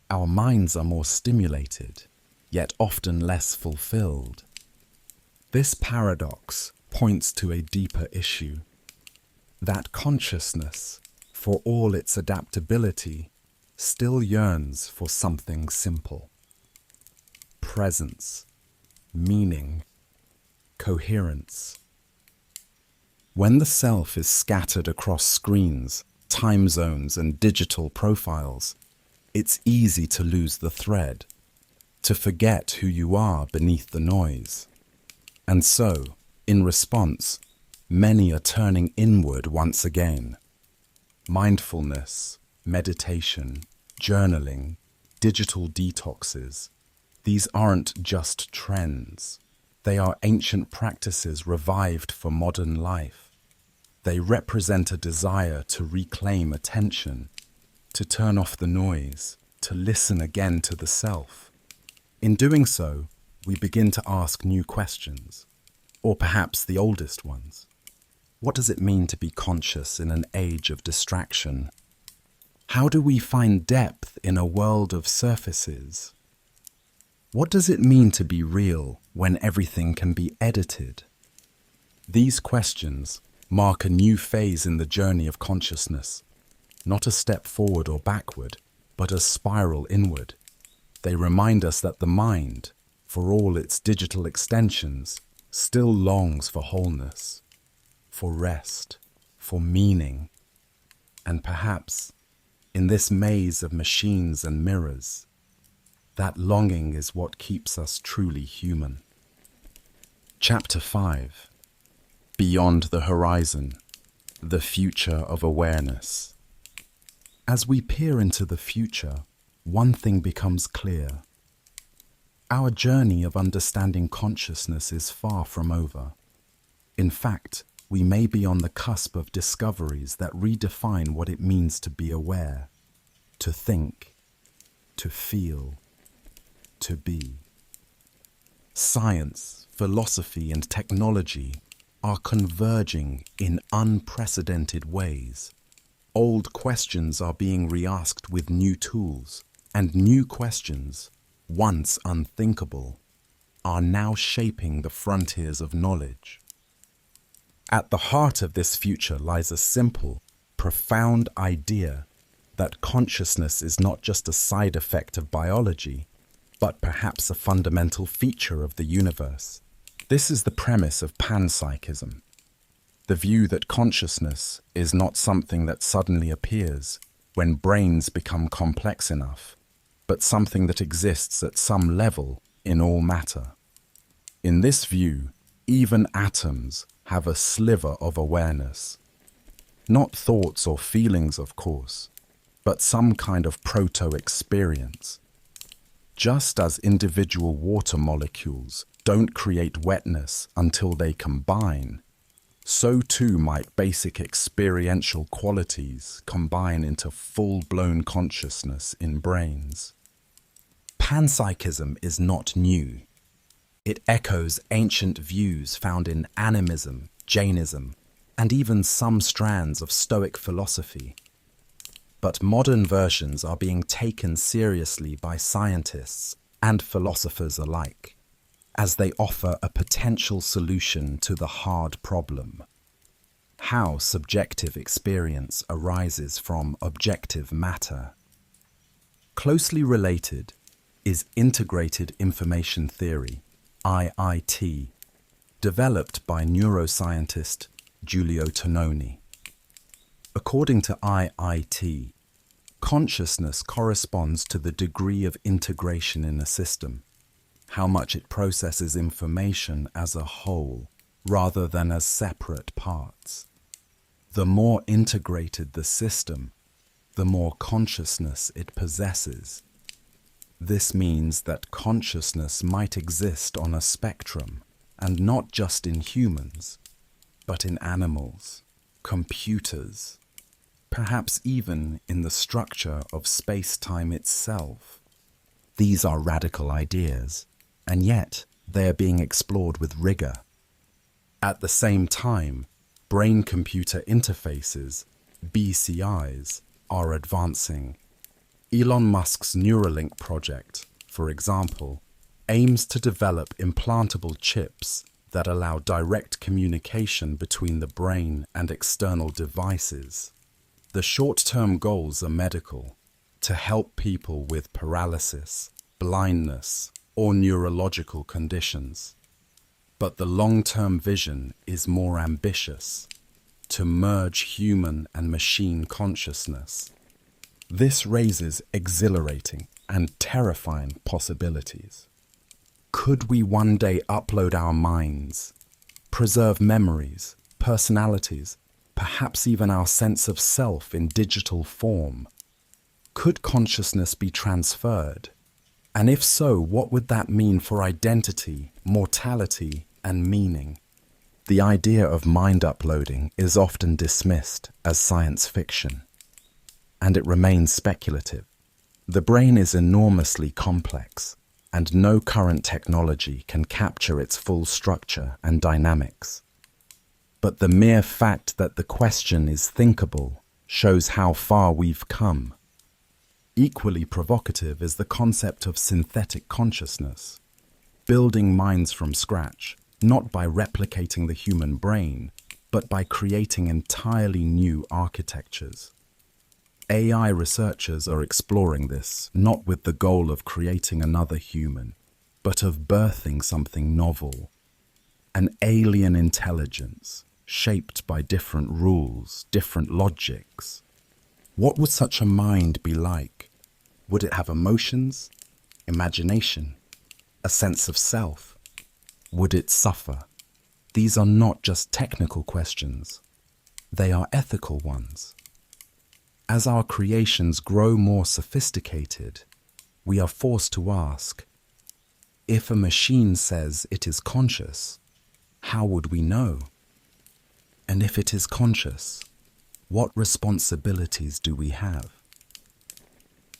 Our minds are more stimulated, yet often less fulfilled. This paradox points to a deeper issue, that consciousness, for all its adaptability, still yearns for something simple: presence, meaning, coherence. When the self is scattered across screens, time zones, and digital profiles, it's easy to lose the thread, to forget who you are beneath the noise. And so, in response, many are turning inward once again. Mindfulness, meditation, journaling, digital detoxes, these aren't just trends. They are ancient practices revived for modern life. They represent a desire to reclaim attention, to turn off the noise, to listen again to the self. In doing so, we begin to ask new questions, or perhaps the oldest ones. What does it mean to be conscious in an age of distraction? How do we find depth in a world of surfaces? What does it mean to be real when everything can be edited? These questions mark a new phase in the journey of consciousness, not a step forward or backward, but a spiral inward. They remind us that the mind, for all its digital extensions, still longs for wholeness, for rest, for meaning, and perhaps, in this maze of machines and mirrors, that longing is what keeps us truly human. Chapter 5. Beyond the Horizon, the Future of Awareness. As we peer into the future, one thing becomes clear. Our journey of understanding consciousness is far from over. In fact, we may be on the cusp of discoveries that redefine what it means to be aware, to think, to feel, to be. Science, philosophy, and technology are converging in unprecedented ways. Old questions are being re-asked with new tools, and new questions, once unthinkable, are now shaping the frontiers of knowledge. At the heart of this future lies a simple, profound idea that consciousness is not just a side effect of biology, but perhaps a fundamental feature of the universe. This is the premise of panpsychism, the view that consciousness is not something that suddenly appears when brains become complex enough, but something that exists at some level in all matter. In this view, even atoms have a sliver of awareness. Not thoughts or feelings, of course, but some kind of proto-experience. Just as individual water molecules don't create wetness until they combine, so too might basic experiential qualities combine into full-blown consciousness in brains. Panpsychism is not new. It echoes ancient views found in animism, Jainism, and even some strands of Stoic philosophy. But modern versions are being taken seriously by scientists and philosophers alike, as they offer a potential solution to the hard problem: how subjective experience arises from objective matter. Closely related is integrated information theory, IIT, developed by neuroscientist Giulio Tononi. According to IIT, consciousness corresponds to the degree of integration in a system, how much it processes information as a whole rather than as separate parts. The more integrated the system, the more consciousness it possesses. This means that consciousness might exist on a spectrum, and not just in humans, but in animals, computers, perhaps even in the structure of space-time itself. These are radical ideas, and yet they are being explored with rigor. At the same time, brain-computer interfaces, BCIs, are advancing. Elon Musk's Neuralink project, for example, aims to develop implantable chips that allow direct communication between the brain and external devices. The short-term goals are medical, to help people with paralysis, blindness, or neurological conditions. But the long-term vision is more ambitious, to merge human and machine consciousness. This raises exhilarating and terrifying possibilities. Could we one day upload our minds, preserve memories, personalities, perhaps even our sense of self in digital form? Could consciousness be transferred? And if so, what would that mean for identity, mortality, and meaning? The idea of mind uploading is often dismissed as science fiction, and it remains speculative. The brain is enormously complex, and no current technology can capture its full structure and dynamics. But the mere fact that the question is thinkable shows how far we've come. Equally provocative is the concept of synthetic consciousness, building minds from scratch, not by replicating the human brain, but by creating entirely new architectures. AI researchers are exploring this, not with the goal of creating another human, but of birthing something novel, an alien intelligence shaped by different rules, different logics. What would such a mind be like? Would it have emotions, imagination, a sense of self? Would it suffer? These are not just technical questions. They are ethical ones. As our creations grow more sophisticated, we are forced to ask, if a machine says it is conscious, how would we know? And if it is conscious, what responsibilities do we have?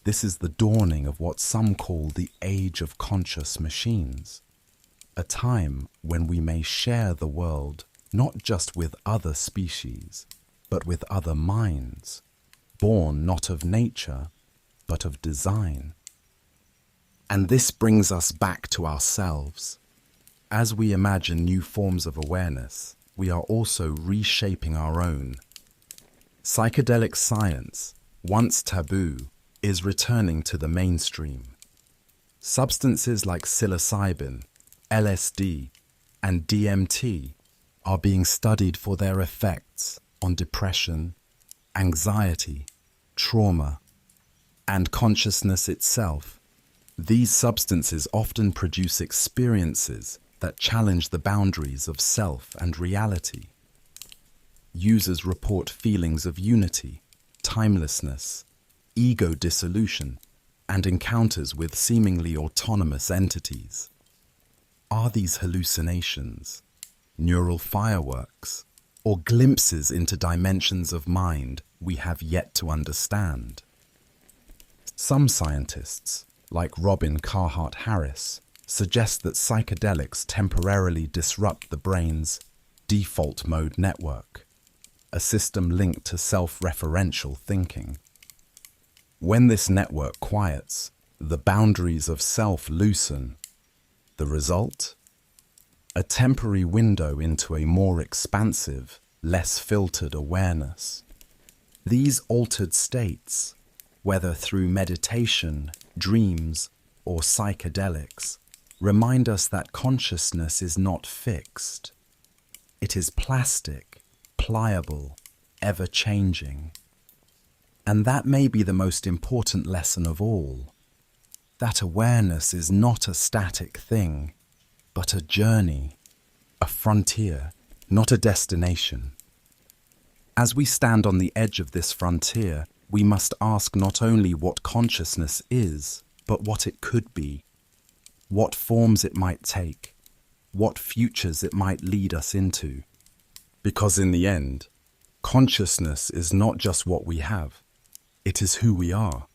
This is the dawning of what some call the age of conscious machines, a time when we may share the world not just with other species, but with other minds, born not of nature, but of design. And this brings us back to ourselves. As we imagine new forms of awareness, we are also reshaping our own. Psychedelic science, once taboo, is returning to the mainstream. Substances like psilocybin, LSD, and DMT are being studied for their effects on depression, anxiety, trauma, and consciousness itself. These substances often produce experiences that challenge the boundaries of self and reality. Users report feelings of unity, timelessness, ego dissolution, and encounters with seemingly autonomous entities. Are these hallucinations, neural fireworks, or glimpses into dimensions of mind we have yet to understand? Some scientists, like Robin Carhart-Harris, suggest that psychedelics temporarily disrupt the brain's default mode network, a system linked to self-referential thinking. When this network quiets, the boundaries of self loosen. The result? A temporary window into a more expansive, less filtered awareness. These altered states, whether through meditation, dreams, or psychedelics, remind us that consciousness is not fixed. It is plastic, pliable, ever-changing. And that may be the most important lesson of all, that awareness is not a static thing, but a journey, a frontier, not a destination. As we stand on the edge of this frontier, we must ask not only what consciousness is, but what it could be, what forms it might take, what futures it might lead us into. Because in the end, consciousness is not just what we have, it is who we are.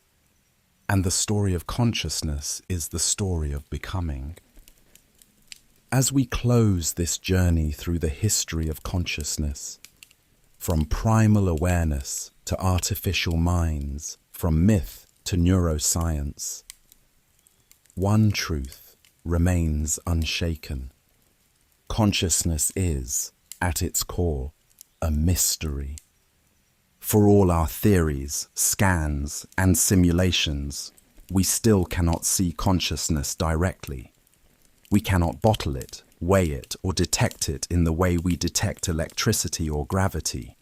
And the story of consciousness is the story of becoming. As we close this journey through the history of consciousness, from primal awareness to artificial minds, from myth to neuroscience, one truth remains unshaken. Consciousness is, at its core, a mystery. For all our theories, scans, and simulations, we still cannot see consciousness directly. We cannot bottle it, weigh it, or detect it in the way we detect electricity or gravity.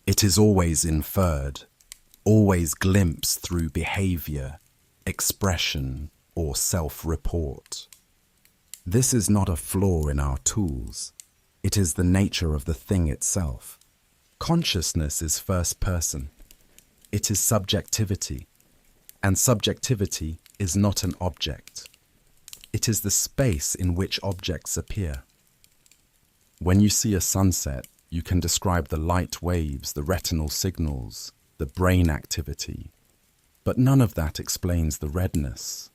It is always inferred, always glimpsed through behavior, expression, or self-report. This is not a flaw in our tools. It is the nature of the thing itself. Consciousness is first person. It is subjectivity, and subjectivity is not an object. It is the space in which objects appear. When you see a sunset, you can describe the light waves, the retinal signals, the brain activity, but none of that explains the redness,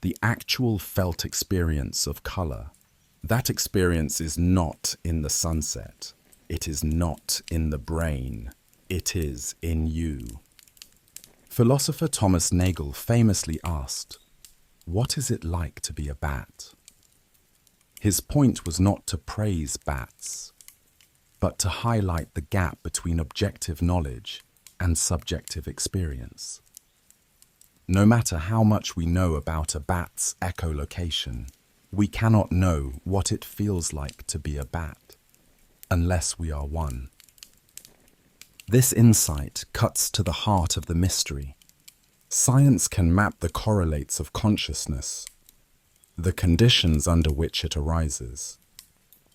the actual felt experience of color. That experience is not in the sunset. It is not in the brain. It is in you. Philosopher Thomas Nagel famously asked, "What is it like to be a bat?" His point was not to praise bats, but to highlight the gap between objective knowledge and subjective experience. No matter how much we know about a bat's echolocation, we cannot know what it feels like to be a bat, unless we are one. This insight cuts to the heart of the mystery. Science can map the correlates of consciousness, the conditions under which it arises.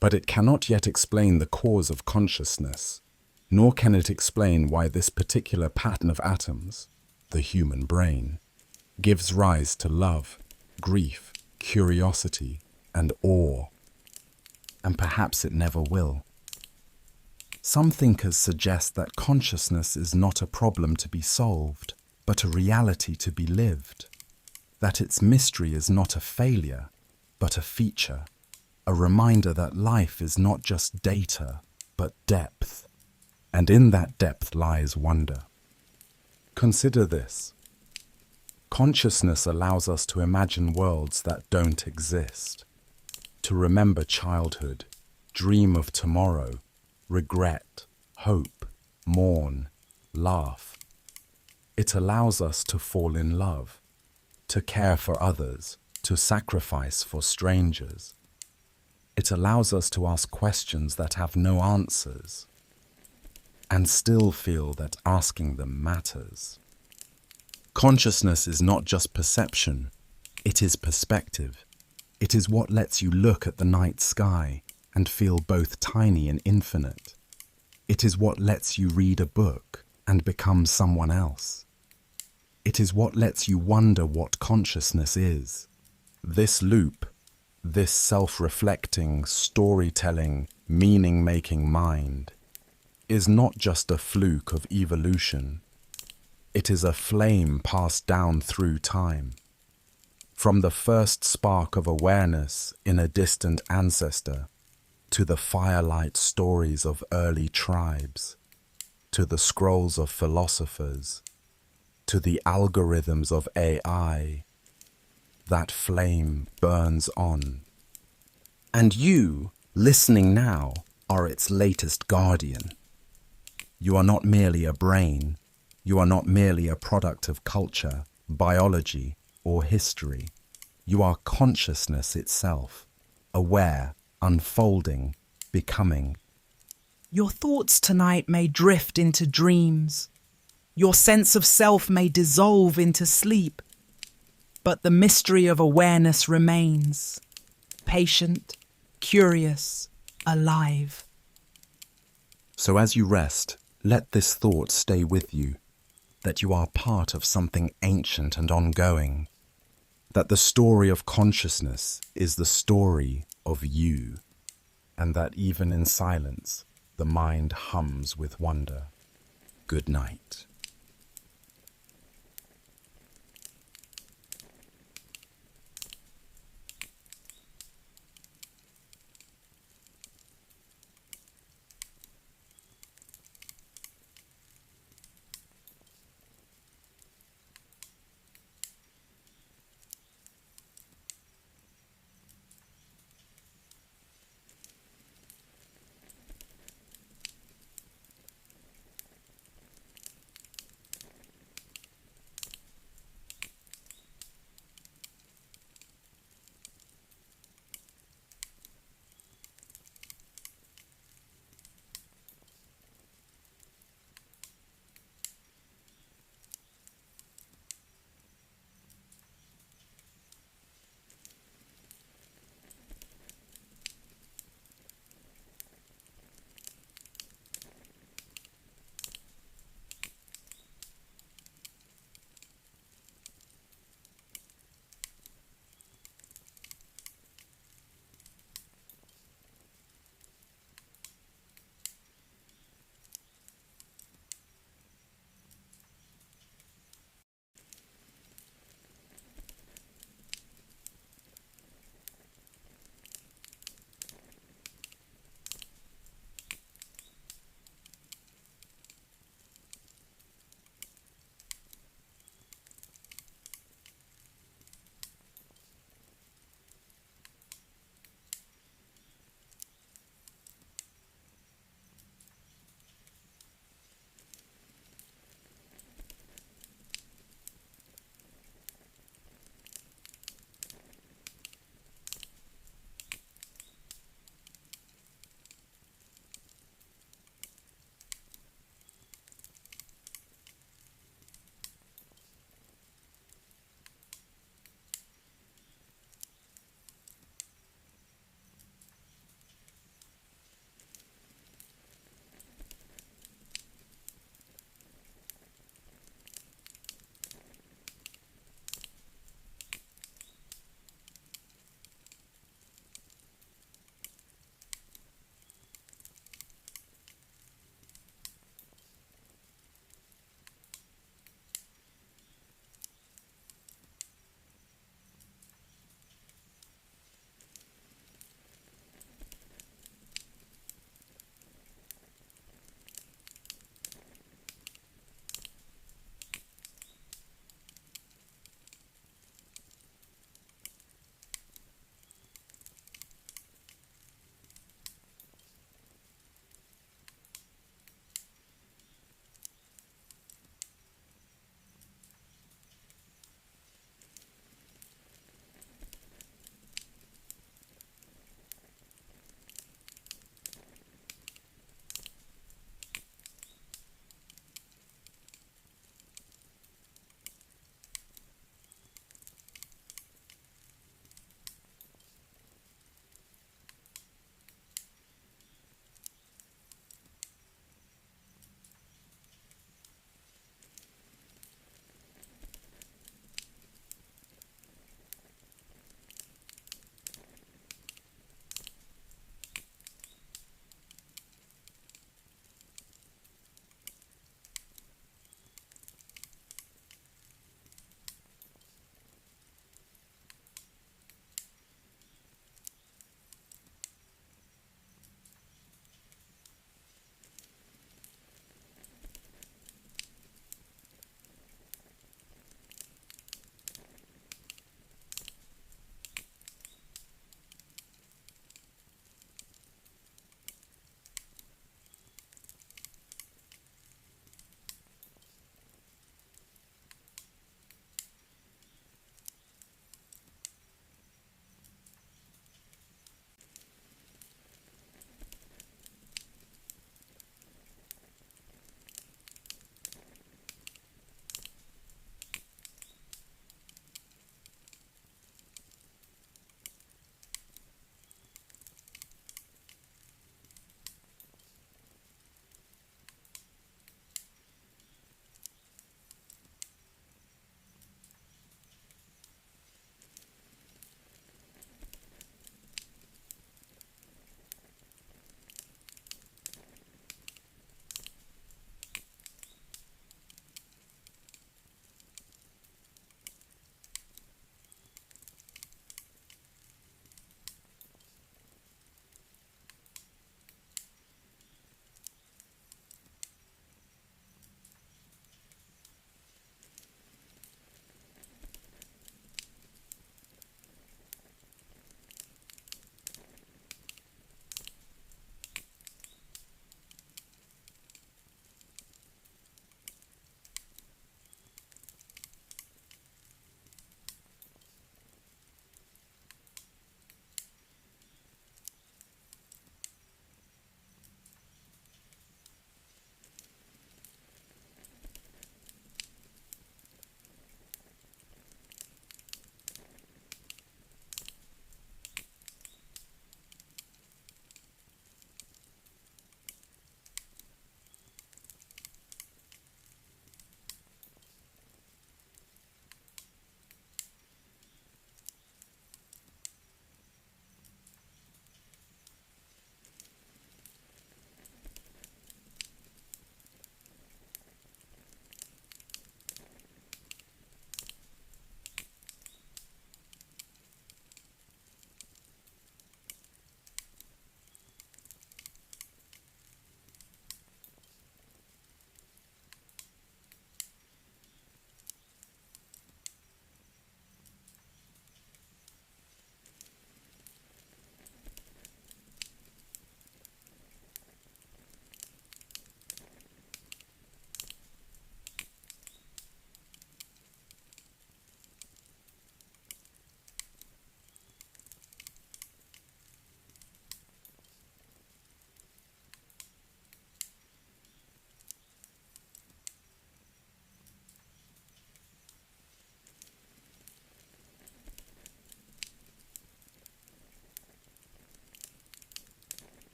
But it cannot yet explain the cause of consciousness, nor can it explain why this particular pattern of atoms, the human brain, gives rise to love, grief, curiosity, and awe. And perhaps it never will. Some thinkers suggest that consciousness is not a problem to be solved, but a reality to be lived. That its mystery is not a failure, but a feature. A reminder that life is not just data, but depth. And in that depth lies wonder. Consider this. Consciousness allows us to imagine worlds that don't exist, to remember childhood, dream of tomorrow, regret, hope, mourn, laugh. It allows us to fall in love, to care for others, to sacrifice for strangers. It allows us to ask questions that have no answers, and still feel that asking them matters. Consciousness is not just perception, it is perspective. It is what lets you look at the night sky and feel both tiny and infinite. It is what lets you read a book and become someone else. It is what lets you wonder what consciousness is. This loop, this self-reflecting, storytelling, meaning-making mind, is not just a fluke of evolution. It is a flame passed down through time. From the first spark of awareness in a distant ancestor, to the firelight stories of early tribes, to the scrolls of philosophers, to the algorithms of AI, that flame burns on. And you, listening now, are its latest guardian. You are not merely a brain. You are not merely a product of culture, biology, or history. You are consciousness itself, aware, unfolding, becoming. Your thoughts tonight may drift into dreams. Your sense of self may dissolve into sleep. But the mystery of awareness remains, patient, curious, alive. So as you rest, let this thought stay with you, that you are part of something ancient and ongoing, that the story of consciousness is the story of you, and that even in silence, the mind hums with wonder. Good night.